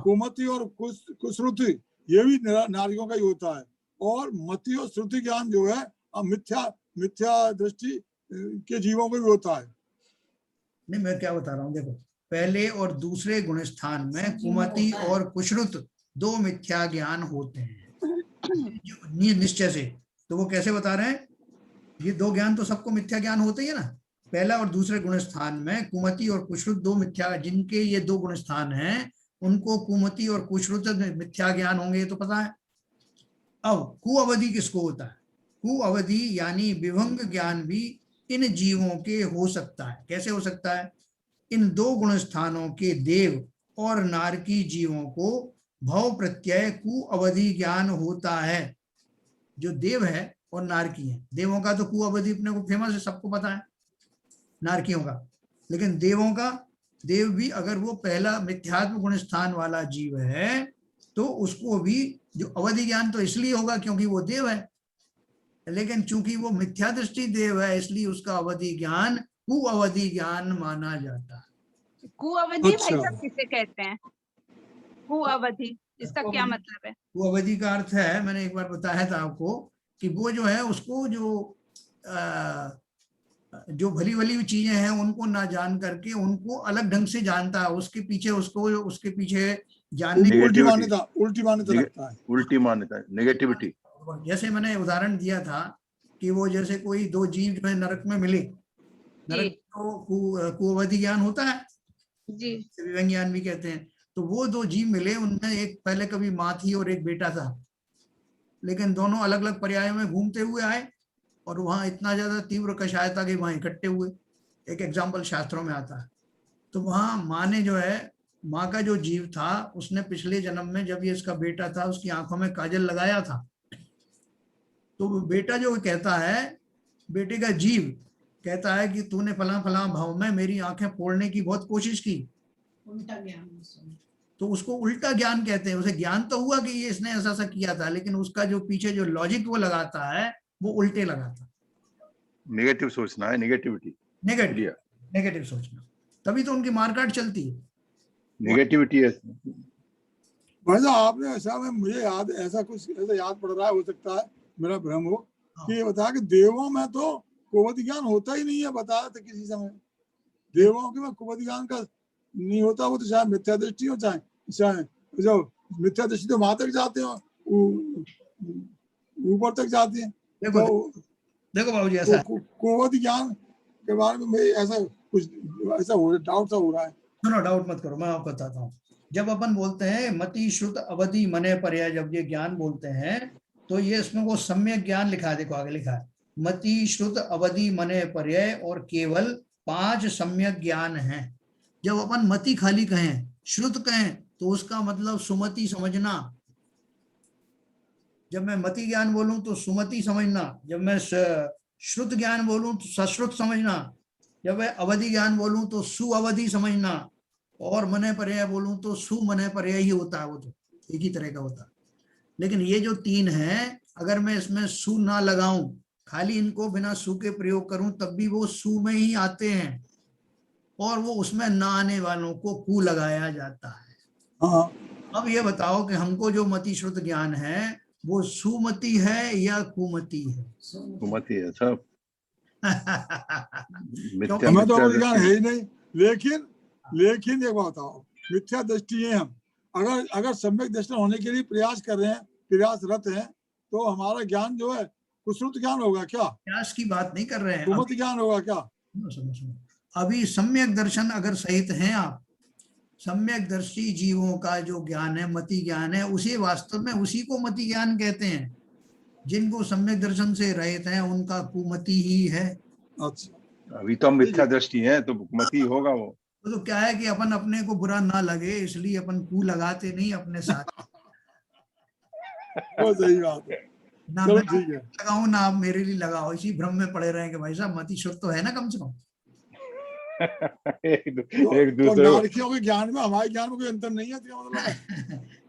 कुमति और कुश्रुति ये भी नारकियों का ही होता है। और मति और श्रुति ज्ञान जो है मिथ्या दृष्टि के जीवों को भी होता है। नहीं, मैं क्या बता रहा हूँ, देखो, पहले और दूसरे गुण स्थान में कुमति और कुश्रुत दो मिथ्या ज्ञान होते हैं निश्चय से। तो वो कैसे बता रहे हैं? ये दो ज्ञान तो सबको मिथ्या ज्ञान होते ही है ना। पहला और दूसरे गुण स्थान में कुमति और कुश्रुत दो मिथ्या, जिनके ये दो गुण स्थान हैं उनको कुमति और कुश्रुत मिथ्या ज्ञान होंगे, तो पता है। अब कु अवधि किसको होता है? कु अवधि यानी विभंग ज्ञान भी इन जीवों के हो सकता है। कैसे हो सकता है? इन दो गुण स्थानों के देव और नारकी जीवों को भव प्रत्यय कु अवधि ज्ञान होता है। जो देव है और नारकी है, देवों का तो कु अवधि अपने को फेमस है, सबको पता है, नारकियों का। लेकिन देवों का, देव भी अगर वो पहला मिथ्यात्म गुण स्थान वाला जीव है तो उसको भी जो अवधि ज्ञान तो इसलिए होगा क्योंकि वो देव है, लेकिन चूंकि वो मिथ्या दृष्टि देव है इसलिए उसका अवधि ज्ञान कु अवधि ज्ञान माना जाता है। कु अवधि भाई साहब किसे कहते हैं? कु अवधि, इसका क्या मतलब है? कु अवधि का अर्थ है, मैंने एक बार बताया था आपको, कि वो जो है उसको जो भली भली चीजें हैं उनको ना जान करके उनको अलग ढंग से जानता है, उसके पीछे जानने की उल्टी मान्यता रखता है, उल्टी मान्यता, नेगेटिविटी। जैसे मैंने उदाहरण दिया था कि वो जैसे कोई दो जीव जो है नरक में मिले, नरक को कुअवधि ज्ञान होता है जी, विभंग ज्ञान भी कहते हैं। तो वो दो जीव मिले, उनमें एक पहले कभी माँ थी और एक बेटा था, लेकिन दोनों अलग अलग पर्यायों में घूमते हुए आए और वहां इतना ज्यादा तीव्र कषाय था कि वहां इकट्ठे हुए। एक एग्जाम्पल शास्त्रों में आता है। तो वहां माँ ने जो है, माँ का जो जीव था उसने पिछले जन्म में जब ये इसका बेटा था उसकी आंखों में काजल लगाया था। तो बेटा जो कहता है, बेटे का जीव कहता है कि तूने फला फला भाव में मेरी आंखें फोड़ने की बहुत कोशिश की, उल्टा ज्ञान। तो उसको उल्टा ज्ञान कहते हैं। उसे ज्ञान तो हुआ कि ये इसने ऐसा किया था, लेकिन उसका जो पीछे जो लॉजिक वो लगाता है वो उल्टे लगाता। नेगेटिव सोचना है, नेगेटिविटी, नेगेटिव सोचना, तभी तो उनकी मारकाट चलती है, नेगेटिविटी है। भाई साहब आपने ऐसा, मुझे याद ऐसा कुछ ऐसा याद पड़ रहा है, हो सकता है मेरा भ्रम हो, कि ये बताया कि देवों में तो कुवत ज्ञान होता ही नहीं है, बताया था किसी समय। देवों के में कुवत ज्ञान का नहीं होता, वो तो चाहे मिथ्या दृष्टि हो चाहे जो मिथ्या दृष्टि तो वहां तक जाते हो, ऊपर तक जाते हैं। देखो बाबू जी, ऐसा कुवत ज्ञान के बारे में ऐसा कुछ ऐसा हो रहा है, डाउट सा हो रहा है नो डाउट मत करो, मैं आपको बताता हूँ। जब अपन बोलते हैं मति श्रुत अवधि मने पर्याय, जब ये ज्ञान बोलते हैं तो ये इसमें वो सम्यक ज्ञान लिखा है, देखो आगे लिखा है मति श्रुत अवधि मने पर्याय और केवल 5 सम्यक ज्ञान हैं। जब अपन मति खाली कहें, श्रुत कहें, तो उसका मतलब सुमति समझना। जब मैं मति ज्ञान बोलूं तो सुमति समझना, जब मैं श्रुत ज्ञान बोलूं तो सश्रुत समझना, जब मैं अवधि ज्ञान बोलूं तो सुअवधि समझना, और मने पर्याय बोलूं तो सुमने पर्याय ही होता है, वो तो एक ही तरह का होता है। लेकिन ये जो 3 हैं, अगर मैं इसमें सु ना लगाऊं, खाली इनको बिना सु के प्रयोग करूं, तब भी वो सु में ही आते हैं, और वो उसमें ना आने वालों को कु लगाया जाता है। हाँ। अब ये बताओ कि हमको जो मति श्रुत ज्ञान है वो सुमति है या कुमति है? सुमति है सब। हमें तो अवधि ज्ञान है ही नहीं। लेकिन एक बात बताओ, मिथ्या दृष्टि है हम, अगर सम्यक दृष्टि होने के लिए प्रयास कर रहे हैं, प्रयासरत हैं, तो हमारा ज्ञान जो है कुश्रुत ज्ञान होगा क्या? प्रयास की बात नहीं कर रहे हैं, कुमति ज्ञान होगा क्या? अभी सम्यक दर्शन अगर सहित हैं आप, सम्यक दर्शी जीवों का जो ज्ञान है, मति ज्ञान है, उसे वास्तव में उसी को मति ज्ञान कहते हैं। जिनको सम्यक दर्शन से रहित हैं उनका कुमति ही है। अच्छा, अभी तो मिथ्या दृष्टि है तो मति होगा वो। तो क्या है कि अपन अपने को बुरा ना लगे इसलिए अपन कु लगाते नहीं अपने साथ। वो सही बात है। ना मैं लगाऊं ना आप मेरे लिए लगाओ, इसी भ्रम में पड़े रहे कि भाई साहब मति शुद्ध तो है ना कम से कम। एक तो दूसरे नारकियों के ज्ञान में हमारे ज्ञान में कोई अंतर नहीं है, क्या मतलब है?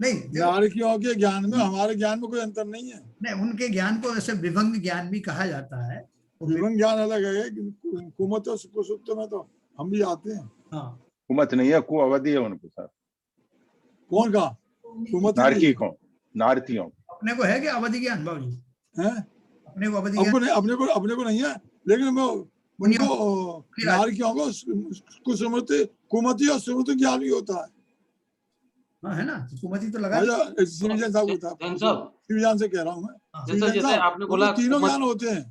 नहीं, नारकियों के ज्ञान में हमारे ज्ञान में कोई अंतर नहीं है। नहीं, उनके ज्ञान को वैसे विभंग ज्ञान भी कहा जाता है। विभंग ज्ञान अलग है, कुमत और कुसुप्त में तो हम भी आते हैं। हाँ, कुमत नहीं है, कु अवधि है उनके साथ। कौन का कुमत? नारकी को, नारकियों। अपने को है क्या अवधि ज्ञान बाबूजी? है अपने को अवधि ज्ञान अपने को नहीं है, लेकिन मैं उनको नारकियों को कुसुमति, कुमति और सुमति ज्ञान भी होता है। हाँ, है ना, कुमति तो लगा। शिवजान साहब होता है, शिवजान से कह रहा हूँ मैं। जैसे आपने बोला तीनों ज्ञान होते हैं।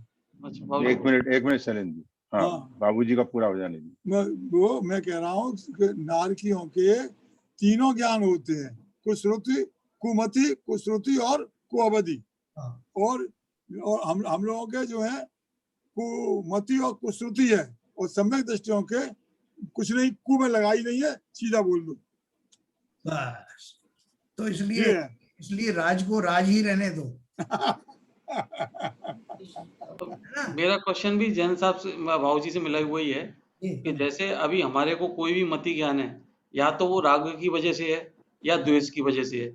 एक मिनट शैलेंद्र जी, हाँ बाबूजी का पूरा हो जाने दीजिए। मैं कह रहा हूँ नारकियों के तीनों ज्ञान होते हैं, कुश्रुति, कुमति, कुश्रुति और कुअवधि। और हम लोगों के जो है कुमति और कुश्रुति है, और सम्यक दृष्टियों के कुछ नहीं, कु में लगाई नहीं है, सीधा बोल दो बस। तो इसलिए राज को राज ही रहने दो। मेरा क्वेश्चन भी जैन साहब से, भाऊजी से मिला हुआ ही है कि जैसे अभी हमारे को कोई भी मति ज्ञान है, या तो वो राग की वजह से है या द्वेष की वजह से है।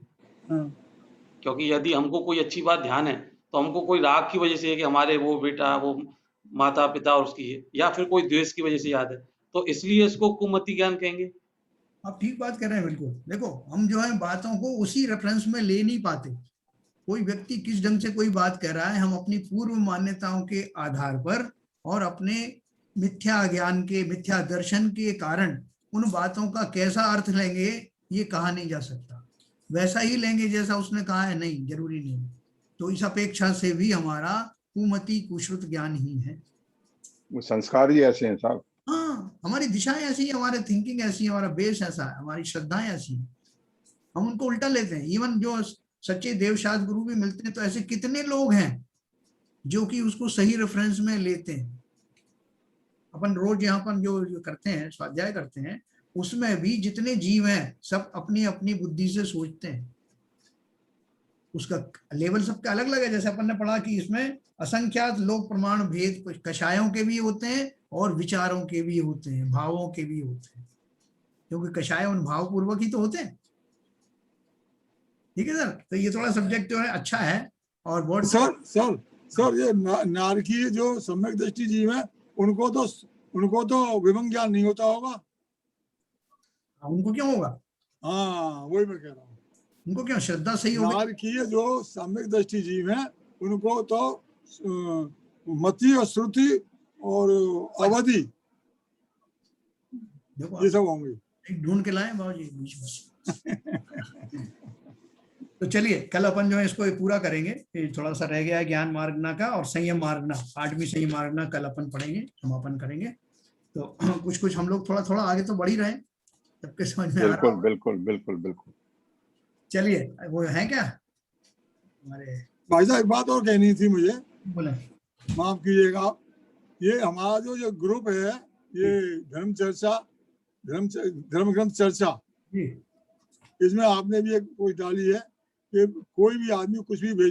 क्योंकि यदि हमको कोई अच्छी बात ध्यान है तो हमको कोई राग की वजह से है कि हमारे वो बेटा, वो माता पिता और उसकी है, या फिर कोई द्वेष की वजह से याद है, तो इसलिए इसको कुमति ज्ञान कहेंगे। आप ठीक बात कर रहे हैं बिल्कुल। देखो हम जो है बातों को उसी रेफरेंस में ले नहीं पाते। कोई व्यक्ति किस ढंग से कोई बात कह रहा है, हम अपनी पूर्व मान्यताओं के आधार पर और अपने मिथ्या ज्ञान के, मिथ्या दर्शन के कारण उन बातों का कैसा अर्थ लेंगे ये कहा नहीं जा सकता। वैसा ही लेंगे जैसा उसने कहा है, नहीं जरूरी नहीं। तो इस अपेक्षा से भी हमारा कुमति कुश्रुत ज्ञान ही है। वो संस्कार ही ऐसे हैं साहब। हाँ, हमारी दिशाएं ऐसी है, हमारे थिंकिंग ऐसी है, हमारा बेस ऐसा है, हमारी श्रद्धाएं ऐसी हैं, हम उनको उल्टा लेते हैं। इवन जो सच्चे देवशास्त्र गुरु भी मिलते हैं तो ऐसे कितने लोग हैं जो कि उसको सही रेफरेंस में लेते हैं। अपन रोज यहाँ पर जो करते हैं, स्वाध्याय करते हैं, उसमें भी जितने जीव हैं सब अपनी अपनी बुद्धि से सोचते हैं। उसका लेवल सबका अलग अलग है। जैसे अपन ने पढ़ा कि इसमें असंख्यात लोक प्रमाण भेद कषायों के भी होते हैं और विचारों के भी होते हैं, भावों के भी होते हैं, क्योंकि कषाय उन भाव पूर्वक ही तो होते हैं। ठीक है सर, तो ये थोड़ा सब्जेक्ट जो है अच्छा है। और बहुत सर ये नारकीय जो सम्यक दृष्टि जीव है, उनको तो विभंग ज्ञान नहीं होता होगा। उनको क्यों होगा? हाँ, वही मैं कह रहा हूँ, उनको क्यों? श्रद्धा सही होगी। नारकीय जो सम्यक दृष्टि जीव है उनको तो मति और श्रुति और अवधि ये सब होंगे। ढूंढ के लाए बाबूजी बीच में। तो चलिए कल अपन जो है इसको पूरा करेंगे। थोड़ा सा रह गया है ज्ञान मार्गना का और संयम मार्गना, 8वीं संयम मार्गना कल अपन पढ़ेंगे, समापन करेंगे। तो कुछ हम लोग थोड़ा थोड़ा आगे तो बढ़ ही रहे, सबके समझ में आ रहा बिल्कुल होगा। बिल्कुल बिल्कुल बिल्कुल। चलिए, वो है क्या हमारे भाई साहब एक बात और कहनी थी मुझे, बोले। माफ कीजिएगा। ये हमारा जो ग्रुप है, ये धर्म ग्रंथ चर्चा, जी, इसमें आपने भी एक पोस्ट डाली है कि कोई भी आदमी कुछ भी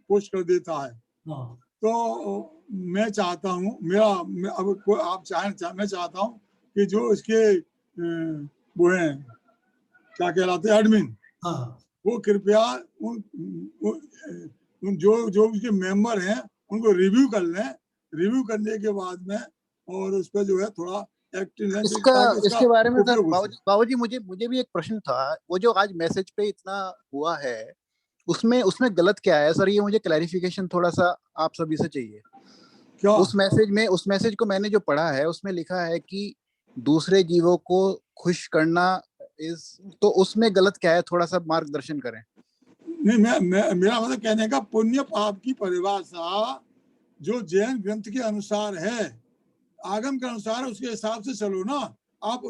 पोस्ट कर देता है। हाँ, तो मैं चाहता हूँ, मैं चाहता हूँ कि जो इसके वो हैं, क्या कहलाते हैं, एडमिन, हाँ, वो कृपया उन जो उसके मेंबर हैं उनको रिव्यू कर लें। रिव्यू करने के बाद में और उस पर जो है थोड़ा एक्टिव लें, इसके बारे में सर, उपयोग हो सके। बाबूजी मुझे भी एक प्रश्न था। वो जो आज मैसेज पे इतना हुआ है, उसमें गलत क्या है सर? ये मुझे क्लैरिफिकेशन थोड़ा सा आप सभी से चाहिए। क्या उस मैसेज को मैंने जो पढ़ा है, उसमें लिखा है कि दूसरे जीवों को खुश करना तो उसमें गलत क्या है? थोड़ा सा मार्गदर्शन करें। नहीं, मेरा मतलब कहने का, पुण्य पाप की परिभाषा जो जैन ग्रंथ के अनुसार है, आगम के अनुसार, उसके हिसाब से चलो ना। आप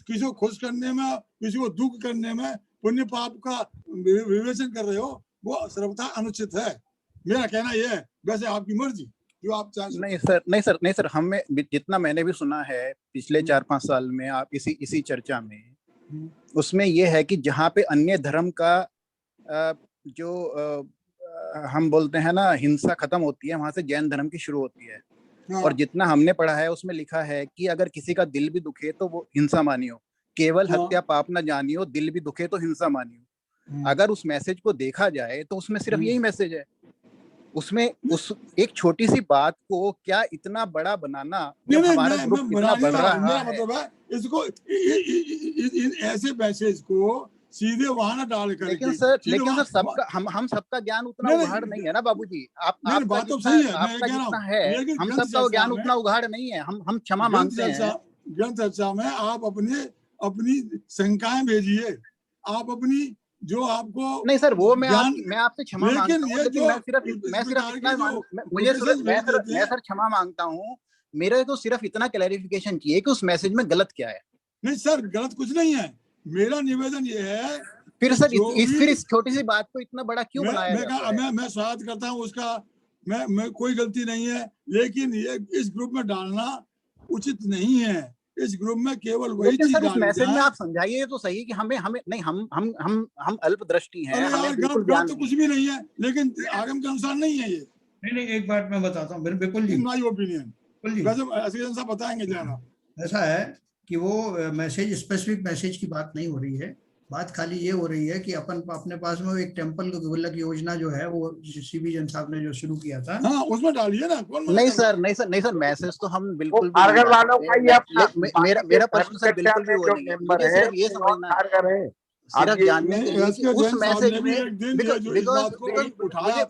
किसी को खुश करने में, किसी को दुख करने में पुण्य पाप का विवेचन कर रहे हो, वो सर्वथा अनुचित है। मेरा कहना यह है, वैसे आपकी मर्जी, जो आप चाहें। नहीं सर, हमें जितना मैंने भी सुना है पिछले 4-5 साल में, आप इसी चर्चा में, उसमें यह है कि जहाँ पे अन्य धर्म का जो हम बोलते हैं ना, हिंसा खत्म होती है, वहां से जैन धर्म की शुरू होती है। और जितना हमने पढ़ा है उसमें लिखा है कि अगर किसी का दिल भी दुखे तो वो हिंसा मानियो, केवल हत्या पाप न जानियो, दिल भी दुखे तो हिंसा मानियो। अगर उस मैसेज को देखा जाए तो उसमें सिर्फ यही मैसेज है। उसमें उस एक छोटी सी बात को क्या इतना बड़ा बनाना, जब हमारा ग्रुप इतना बढ़ रहा है। मतलब है इसको, ऐसे मैसेज को सीधे वहां ना डाल करके। लेकिन सर सबका हम सबका ज्ञान उतना उघाड़ नहीं है ना बाबूजी। आपका बात तो सही है, आपका जितना है, हम सबका ज्ञान उतना उघाड़ नहीं है। हम क्षमा मांगते हैं। ग्रंथ चर्चा में आप अपनी शंकाएं भेजिए, आप अपनी जो आपको नहीं सर, वो मैं आपसे क्षमा मांगता हूँ, लेकिन मैं सिर्फ क्षमा मांगता हूँ। मेरे को सिर्फ इतना क्लैरिफिकेशन चाहिए कि उस मैसेज में गलत क्या है। नहीं सर, गलत कुछ नहीं है। मेरा निवेदन ये है, फिर सर इस छोटी सी बात को इतना बड़ा क्यों बनाया जाता है? मैं स्वागत करता हूँ उसका, मैं कोई गलती नहीं है, लेकिन ये इस ग्रुप में डालना उचित नहीं है। इस ग्रुप में केवल वही चीज डाली जाए। मैसेज में आप समझाइए तो सही कि हमें नहीं, हम अल्पदृष्टि हैं। हमें बिल्कुल ज्ञान तो कुछ भी नहीं है, लेकिन आगम के अनुसार नहीं है ये। नहीं, एक बात मैं बताता हूँ, बिल्कुल जी, माय ओपिनियन, वैसे बताएंगे ज्यादा। ऐसा है कि वो मैसेज, स्पेसिफिक मैसेज की बात नहीं हो रही है। बात खाली ये हो रही है कि अपने पास में एक टेम्पल गोलक योजना जो है, वो सीबी जन साहब ने जो शुरू किया था, हाँ, उसमें डालिए ना। नहीं सर, मैसेज तो हम बिल्कुल भी मेरा प्रश्न सर बिल्कुल भी वो नहीं है। मुझे सिर्फ ये समझना है, सिर्फ जानने के लिए कि उस मैसेज में,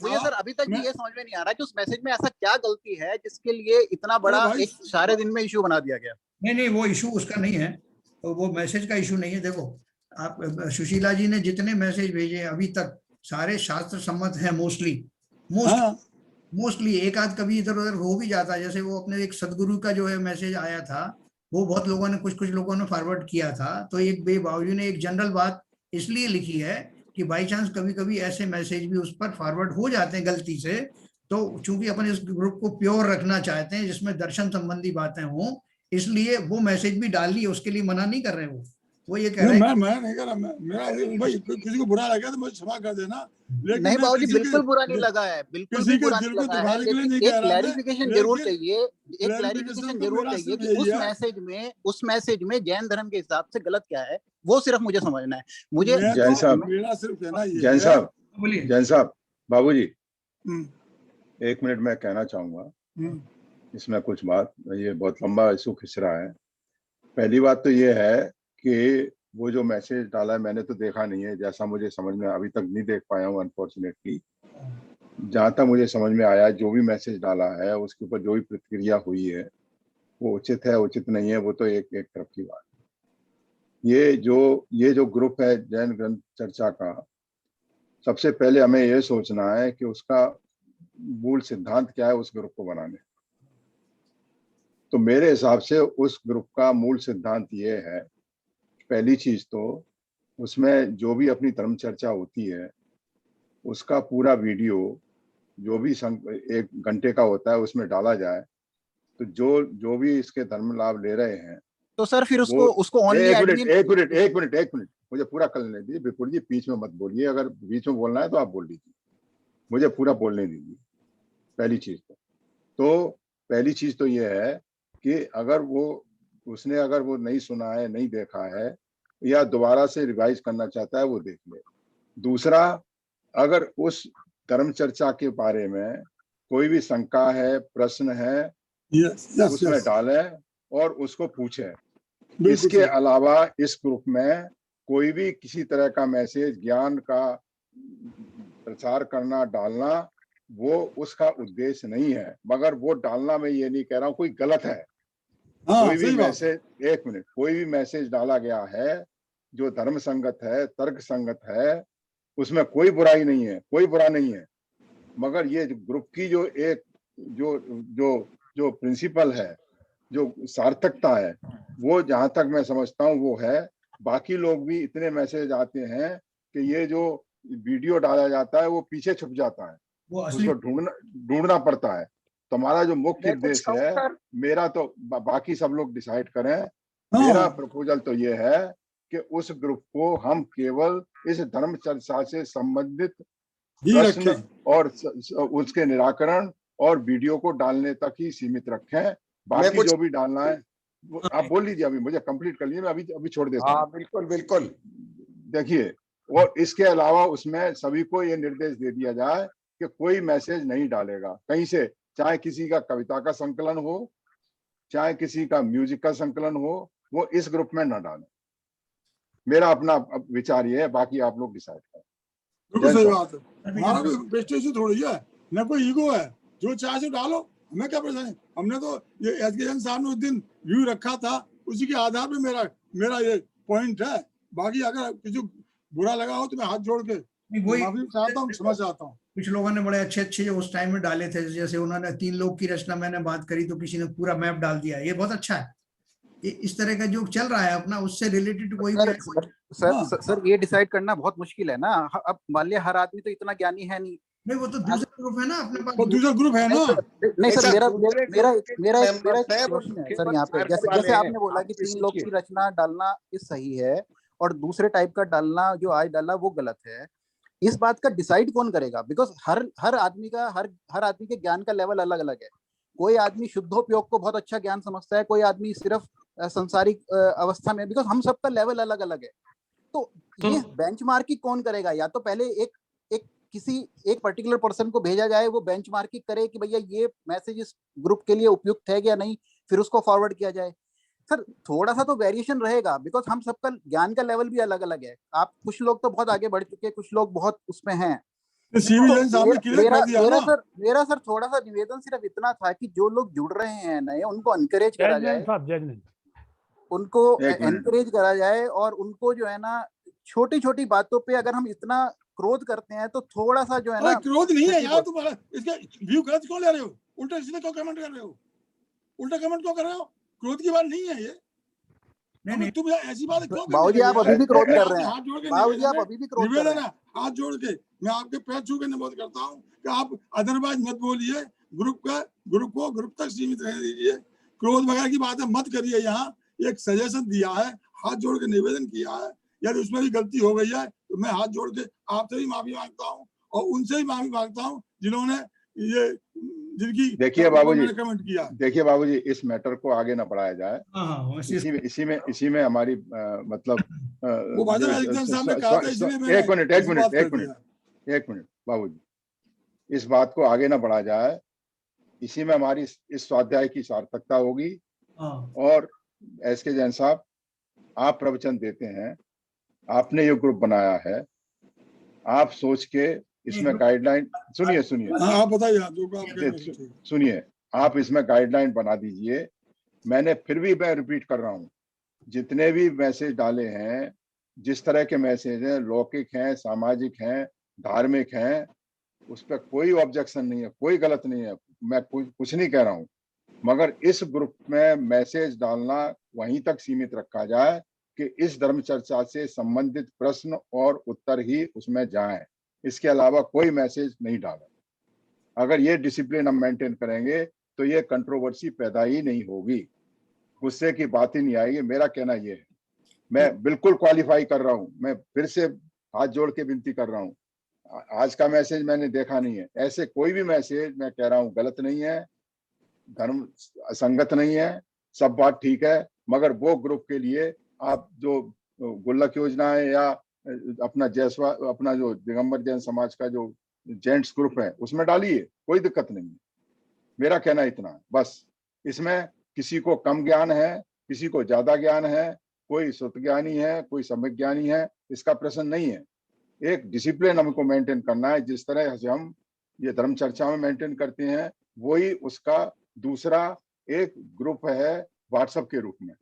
मुझे सर अभी तक भी ये समझ में नहीं आ रहा कि उस मैसेज में ऐसा क्या गलती है जिसके लिए इतना बड़ा एक सारे दिन में इशू बना दिया गया। नहीं, वो इशू उसका नहीं है, वो मैसेज का इशू नहीं है। देखो, आप सुशीला जी ने जितने मैसेज भेजे अभी तक, सारे शास्त्र सम्मत हैं मोस्टली। एक आध कभी इधर उधर हो भी जाता है, जैसे वो अपने एक सदगुरु का जो है मैसेज आया था, वो बहुत लोगों ने कुछ लोगों ने फॉरवर्ड किया था। तो एक बाबूजी ने एक जनरल बात इसलिए लिखी है कि बाई चांस कभी कभी ऐसे मैसेज भी उस पर फॉरवर्ड हो जाते हैं गलती से। तो चूंकि अपन इस ग्रुप को प्योर रखना चाहते हैं, जिसमें दर्शन संबंधी बातें हों, इसलिए वो मैसेज भी डाल ली, उसके लिए मना नहीं कर रहे वो ये कह रहे हैं। मैं नहीं कर रहा, मेरा भाई किसी को बुरा लगा तो मुझे क्षमा कर देना। लेकिन नहीं बाबूजी, बिल्कुल बुरा नहीं लगा है, बिल्कुल भी बुरा नहीं लगा है, लेकिन एक क्लैरिफिकेशन जरूर चाहिए कि उस मैसेज में जैन धर्म के हिसाब से गलत क्या है, वो सिर्फ मुझे समझना है। मुझे जैन साहब बाबूजी, 1 मिनट मैं कहना चाहूंगा इसमें कुछ बात। ये बहुत लंबा इशू खिंच रहा है। पहली बात तो ये है कि वो जो मैसेज डाला है, मैंने तो देखा नहीं है, जैसा मुझे समझ में अभी तक नहीं देख पाया हूँ अनफॉर्चुनेटली। जहां तक मुझे समझ में आया, जो भी मैसेज डाला है उसके ऊपर जो भी प्रतिक्रिया हुई है, वो उचित है उचित नहीं है, वो तो एक तरफ की बात है। ये जो ग्रुप है जैन ग्रंथ चर्चा का, सबसे पहले हमें ये सोचना है कि उसका मूल सिद्धांत क्या है उस ग्रुप को बनाने। तो मेरे हिसाब से उस ग्रुप का मूल सिद्धांत ये है, पहली चीज तो उसमें जो भी अपनी धर्म चर्चा होती है उसका पूरा वीडियो जो भी 1 घंटे का होता है उसमें डाला जाए, तो जो भी इसके धर्म लाभ ले रहे हैं तो सर फिर उसको ओनली एक मिनट मुझे पूरा कर लेने दीजिए। विपुल जी बीच में मत बोलिए, अगर बीच में बोलना है तो आप बोल लीजिए, मुझे पूरा बोलने दीजिए। पहली चीज तो ये है कि अगर वो नहीं सुना है, नहीं देखा है, या दोबारा से रिवाइज करना चाहता है वो देख ले। दूसरा, अगर उस धर्म चर्चा के बारे में कोई भी शंका है, प्रश्न है, उसमें डाले और उसको पूछे। इसके अलावा इस ग्रुप में कोई भी किसी तरह का मैसेज, ज्ञान का प्रचार करना, डालना, वो उसका उद्देश्य नहीं है। मगर वो डालना, मैं ये नहीं कह रहा हूँ कोई गलत है। कोई भी मैसेज डाला गया है जो धर्म संगत है, तर्क संगत है, उसमें कोई बुराई नहीं है, कोई बुरा नहीं है। मगर ये ग्रुप की जो प्रिंसिपल है, जो सार्थकता है, वो जहां तक मैं समझता हूँ वो है। बाकी लोग भी इतने मैसेज आते हैं कि ये जो वीडियो डाला जाता है वो पीछे छुप जाता है, उसको ढूंढना पड़ता है। तो हमारा जो मुख्य उद्देश्य है, मेरा तो बाकी सब लोग डिसाइड करें, मेरा प्रपोजल तो ये है कि उस ग्रुप को हम केवल इस धर्म चर्चा से संबंधित प्रश्न और उसके निराकरण और वीडियो को डालने तक ही सीमित रखें। बाकी जो भी डालना है आप बोल लीजिए, अभी मुझे कंप्लीट कर लीजिए, मैं अभी छोड़ देता हूँ। बिल्कुल देखिए, और इसके अलावा उसमें सभी को ये निर्देश दे दिया जाए कि कोई मैसेज नहीं डालेगा कहीं से, चाहे किसी का कविता का संकलन हो, चाहे किसी का म्यूजिक का संकलन हो, वो इस ग्रुप में न डाले। मेरा अपना विचार ये है, बाकी आप लोग डिसाइड करें। बिल्कुल सही बात है। हमारा कोई प्रेस्टीज थोड़ी है, न कोई ईगो है, जो चाहे सो डालो, हमें क्या परेशानी। हमने तो ये एसकेएन साहब ने उस दिन व्यू रखा था, उसी के आधार पे मेरा ये पॉइंट है। बाकी अगर किसी बुरा लगा हो तो मैं हाथ जोड़ के माफी चाहता हूँ, क्षमा चाहता हूँ। कुछ लोगों ने बड़े अच्छे जो उस टाइम में डाले थे, जैसे उन्होंने 3 लोग की रचना मैंने बात करी तो किसी ने पूरा मैप डाल दिया, ये बहुत अच्छा है। इस तरह का जो चल रहा है अपना, उससे रिलेटेड कोई सर ये डिसाइड करना बहुत मुश्किल है ना। अब मान लिया हर आदमी तो इतना ज्ञानी है नहीं, वो तो दूसरा ग्रुप है ना अपने पास, तो दूसरा ग्रुप है ना। नहीं सर, मेरा एक प्रश्न है सर यहाँ पे। जैसे आपने बोला कि 3 लोग की रचना डालना ये सही है और दूसरे टाइप का डालना जो आज डाला वो गलत है। इस बात का डिसाइड कौन करेगा? बिकॉज हर आदमी के ज्ञान का लेवल अलग अलग है। कोई आदमी शुद्धोपयोग को बहुत अच्छा ज्ञान समझता है, कोई आदमी सिर्फ संसारिक अवस्था में, बिकॉज हम सबका लेवल अलग अलग है। तो ये बेंचमार्किंग कौन करेगा? या तो पहले किसी एक पर्टिकुलर पर्सन को भेजा जाए, वो बेंचमार्किंग करे कि भैया ये मैसेज इस ग्रुप के लिए उपयुक्त है या नहीं, फिर उसको फॉरवर्ड किया जाए। सर थोड़ा सा तो वेरिएशन रहेगा, बिकॉज हम सबका ज्ञान का लेवल भी अलग अलग है। आप कुछ लोग तो बहुत आगे बढ़ चुके हैं, कुछ लोग बहुत उसमें हैं। मेरा सर थोड़ा सा निवेदन सिर्फ इतना था कि जो लोग जुड़ रहे हैं नए, उनको एनकरेज करा जाए, और उनको जो है ना छोटी छोटी बातों पे अगर हम इतना क्रोध करते हैं तो थोड़ा सा जो है ना, क्रोध नहीं है यार, तुम इसका व्यू गलत क्यों ले रहे हो? उल्टा इसमें क्यों कमेंट कर रहे हो? क्रोध की बात नहीं है ये। नहीं तुम ऐसी बात क्यों? बाबूजी आप अभी भी क्रोध कर रहे हैं। बाबूजी आप अभी भी क्रोध कर रहे हैं। हाथ जोड़ के मैं आपके पैर छू के निवेदन करता हूँ कि आप अदरवाइज मत बोलिए, ग्रुप तक सीमित रहने दीजिए, क्रोध वगैरह की बातें मत करिए। यहाँ एक सजेशन दिया है, हाथ जोड़ के निवेदन किया है, यदि उसमें भी गलती हो गई है तो मैं हाथ जोड़ के आपसे भी माफी मांगता हूँ और उनसे भी माफी मांगता हूँ जिन्होंने जिनकी देखिए बाबूजी इस मैटर को आगे ना बढ़ाया जाए। इसी में हमारी मतलब एक मिनट बाबूजी, इस बात को आगे ना बढ़ाया जाए। इसी में हमारी इस स्वाध्याय की सार्थकता होगी। और एसके जैन साहब, आप प्रवचन देते हैं, आपने ये ग्रुप बनाया है, आप सोच के इसमें गाइडलाइन आप बताइए, सुनिए, आप इसमें गाइडलाइन बना दीजिए। मैं रिपीट कर रहा हूँ, जितने भी मैसेज डाले हैं, जिस तरह के मैसेज हैं, लौकिक हैं, सामाजिक हैं, धार्मिक हैं, उस पर कोई ऑब्जेक्शन नहीं है, कोई गलत नहीं है, मैं कुछ नहीं कह रहा हूँ। मगर इस ग्रुप में मैसेज डालना वहीं तक सीमित रखा जाए कि इस धर्म चर्चा से संबंधित प्रश्न और उत्तर ही उसमें जाएं, इसके अलावा कोई मैसेज नहीं डालें। अगर ये डिसिप्लिन हम मेंटेन करेंगे तो ये कंट्रोवर्सी पैदा ही नहीं होगी, गुस्से की बात ही नहीं आएगी। मेरा कहना ये है, मैं बिल्कुल क्वालिफाई कर रहा हूं, मैं फिर से हाथ जोड़ के विनती कर रहा हूं, आज का मैसेज मैंने देखा नहीं है, ऐसे कोई भी मैसेज मैं कह रहा हूं गलत नहीं है, धर्म असंगत नहीं है, सब बात ठीक है, मगर वो ग्रुप के लिए आप जो गुल्लक योजना है या अपना अपना जो दिगंबर जैन समाज का जो जेंट्स ग्रुप है उसमें डालिए, कोई दिक्कत नहीं है। मेरा कहना इतना है बस। इसमें किसी को कम ज्ञान है, किसी को ज्यादा ज्ञान है, कोई श्रुत ज्ञानी है, कोई सम्यक ज्ञानी है, इसका प्रश्न नहीं है। एक डिसिप्लिन हमको मेंटेन करना है, जिस तरह से हम ये धर्म चर्चा में मेंटेन करते हैं वही उसका दूसरा एक ग्रुप है व्हाट्सएप के रूप में,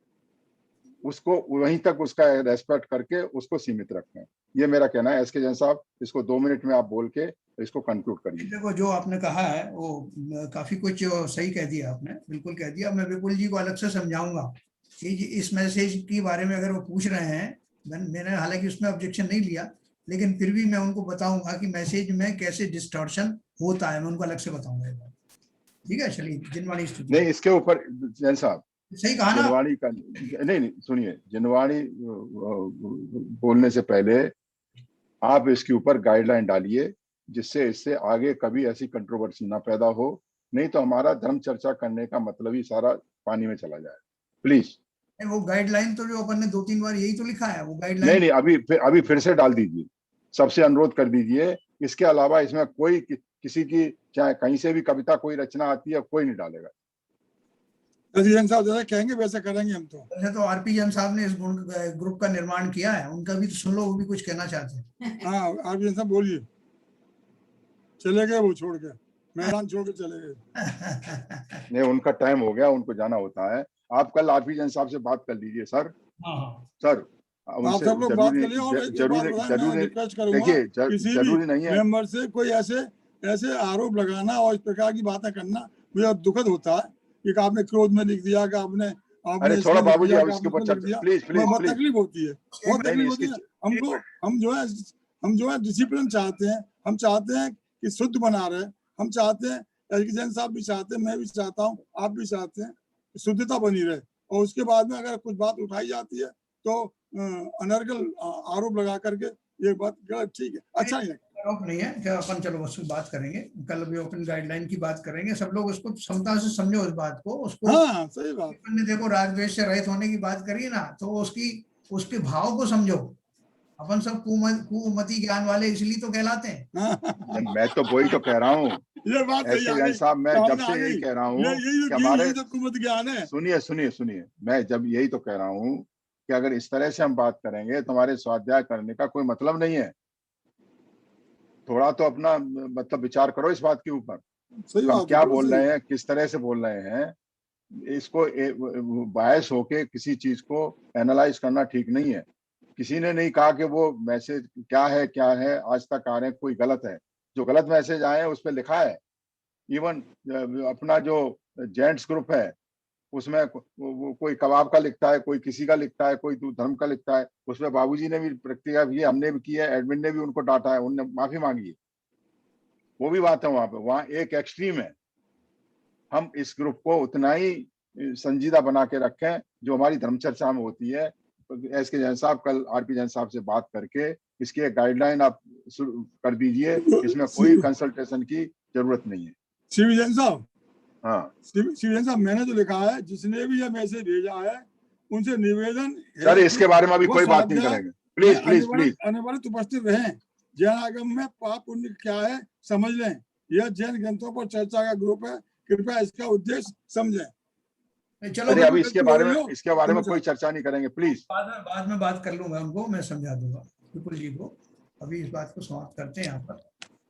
उसको वहीं तक उसका रेस्पेक्ट करके उसको सीमित रखें। ये मेरा कहना है। एस के जैन साहब, इसको 2 मिनट में आप बोल के इसको कंक्लूड करिए। देखो, जो आपने कहा है वो काफी कुछ सही कह दिया आपने, बिल्कुल कह दिया। मैं विपुल जी को अलग से समझाऊंगा कि इस मैसेज के बारे में अगर वो पूछ रहे हैं, मैंने हालांकि उसमें ऑब्जेक्शन नहीं लिया, लेकिन फिर भी मैं उनको बताऊंगा कि मैसेज में कैसे डिस्टॉर्शन होता है, मैं उनको अलग से बताऊंगा। ठीक है, चलिए। जिनवाणी स्तुति नहीं, इसके ऊपर जैन साहब सही कहा ना। जिनवाणी का नहीं सुनिए, जिनवाणी बोलने से पहले आप इसके ऊपर गाइडलाइन डालिए, जिससे इससे आगे कभी ऐसी कंट्रोवर्सी ना पैदा हो, नहीं तो हमारा धर्म चर्चा करने का मतलब ही सारा पानी में चला जाए। प्लीज वो गाइडलाइन तो जो अपन ने 2-3 बार यही तो लिखा है, वो गाइडलाइन नहीं, अभी फिर से डाल दीजिए, सबसे अनुरोध कर दीजिए। इसके अलावा इसमें कोई किसी की चाहे कहीं से भी कविता कोई रचना आती है, कोई नहीं डालेगा। जैन साहब जैसा कहेंगे वैसे करेंगे हम तो। वैसे तो आरपी जैन साहब ने इस ग्रुप का निर्माण किया है, उनका भी तो सुन लो, वो भी कुछ कहना चाहते हैं। हाँ, आरपी जैन साहब बोलिए। चले गए वो छोड़ के, मैदान छोड़ के चले गए। नहीं, उनका टाइम हो गया, उनको जाना होता है। आप कल आरपी जैन साहब से बात कर लीजिए सर। सर आप सब लोग बात कर लिए। और जरूरी रिक्वेस्ट करूंगा, किसी भी मेंबर से कोई ऐसे आरोप लगाना और इस प्रकार की बातें करना मुझे दुखद होता है कि आपने क्रोध में लिख दिया कि आपने अरे थोड़ा बाबूजी आप इसके ऊपर चर्चा प्लीज बहुत तकलीफ होती है, बहुत तकलीफ होती है हमको। हम जो है डिसिप्लिन चाहते हैं, हम चाहते हैं कि शुद्ध बना रहे, हम चाहते हैं, जैन साहब भी चाहते हैं, मैं भी चाहता हूँ, आप भी चाहते हैं, शुद्धता बनी रहे। और उसके बाद में अगर कुछ बात उठाई जाती है तो अनर्गल आरोप लगा करके ये बात गलत, ठीक है, अच्छा नहीं लगता। आरोप नहीं है क्या, अपन चलो बस बात करेंगे कल, भी ओपन गाइडलाइन की बात करेंगे। सब लोग उसको क्षमता से समझो इस बात को, उसको। हाँ, सही बात। अपन ने देखो राग द्वेष से रहित होने की बात करी ना, तो उसके भाव को समझो। अपन सब कुमति ज्ञान वाले इसलिए तो कहलाते हैं। मैं तो वही तो कह रहा हूँ, ये बात साहब, मैं जब से यही कह रहा हूँ कि हमारे कुमत ज्ञान है। सुनिए, मैं जब यही तो कह रहा हूँ कि अगर इस तरह से हम बात करेंगे तो हमारे स्वाध्याय करने का कोई मतलब नहीं है। थोड़ा तो अपना मतलब विचार करो इस बात के ऊपर, हम क्या बोल रहे हैं, किस तरह से बोल रहे हैं। इसको बायस होके किसी चीज को एनालाइज करना ठीक नहीं है। किसी ने नहीं कहा कि वो मैसेज क्या है आज तक आ रहे हैं कोई गलत है। जो गलत मैसेज आए हैं उस पर लिखा है। इवन अपना जो जेंट्स ग्रुप है उसमें कोई कबाब का लिखता है, कोई किसी का लिखता है, कोई धर्म का लिखता है। उसमें बाबूजी ने भी प्रतिक्रिया की, हमने भी की है, एडमिन ने भी उनको डांटा है, उनने माफी मांगी है। वो भी बात है वहां पे, वहां एक एक्सट्रीम है। हम इस ग्रुप को उतना ही संजीदा बना के रखें जो हमारी धर्म चर्चा में होती है। एस के जैन साहब कल आरपी जैन साहब से बात करके इसकी एक गाइडलाइन आप कर दीजिए, इसमें कोई कंसल्टेशन की जरूरत नहीं है। शिव जैन साहब, हाँ शिव जैन साहब, मैंने जो लिखा है, जिसने भी यह मैसेज भेजा है उनसे निवेदन सर, इसके बारे में अभी कोई बात नहीं करेंगे। प्लीज अनिवार्य उपस्थित रहें। जैन आगम में पाप पुण्य क्या है समझ लें। यह जैन ग्रंथों पर चर्चा का ग्रुप है, कृपया इसका उद्देश्य समझें। चलो अभी इसके बारे में कोई चर्चा नहीं करेंगे, प्लीज। बाद में बात कर लूंगा, उनको मैं समझा दूंगा विपुल जी को। अभी इस बात को समाप्त करते हैं यहाँ पर।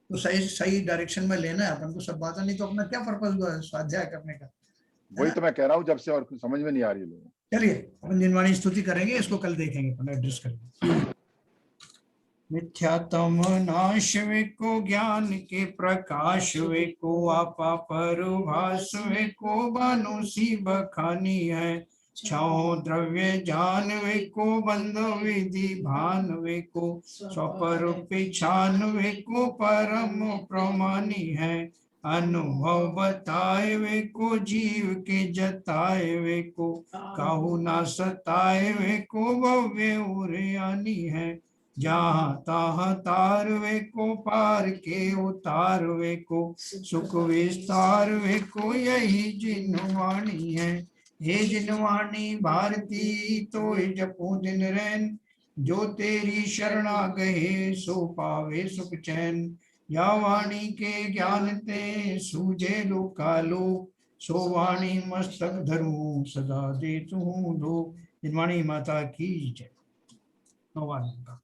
तो सही डायरेक्शन में लेना है अपन को सब बातें, नहीं तो अपना क्या पर्पस हुआ है स्वाध्याय करने का। वही तो मैं कह रहा हूँ जब से, और समझ में नहीं आ रही लोगों। चलिए अपन जिनवाणी स्तुति करेंगे, इसको कल देखेंगे, अपन एड्रेस करेंगे। मिथ्यात्म नाश वे को ज्ञान के प्रकाश वे को आपा परभास वे को बानो सी बखानी है। छो द्रव्य जानवे को बंध विधि भानवे को स्वपर पिछानवे को परम प्रमाणी है अनुभव बताए वे को जीव के जताए वे को काहू ना सताए वे को भव्य उरियानी है जहाँ तहाँ तारवे को पार के उतारवे को सुख विस्तार वे को यही जिनवाणी है। हे जिनवाणी भारती तो जपो दिन रैन जो तेरी शरणा गए सो पावे सुख चैन या वाणी के ज्ञान ते सूझे लोकालो सो वाणी मस्तक धरू सदा दे तू लो। जिनवाणी माता की जय। भगवान का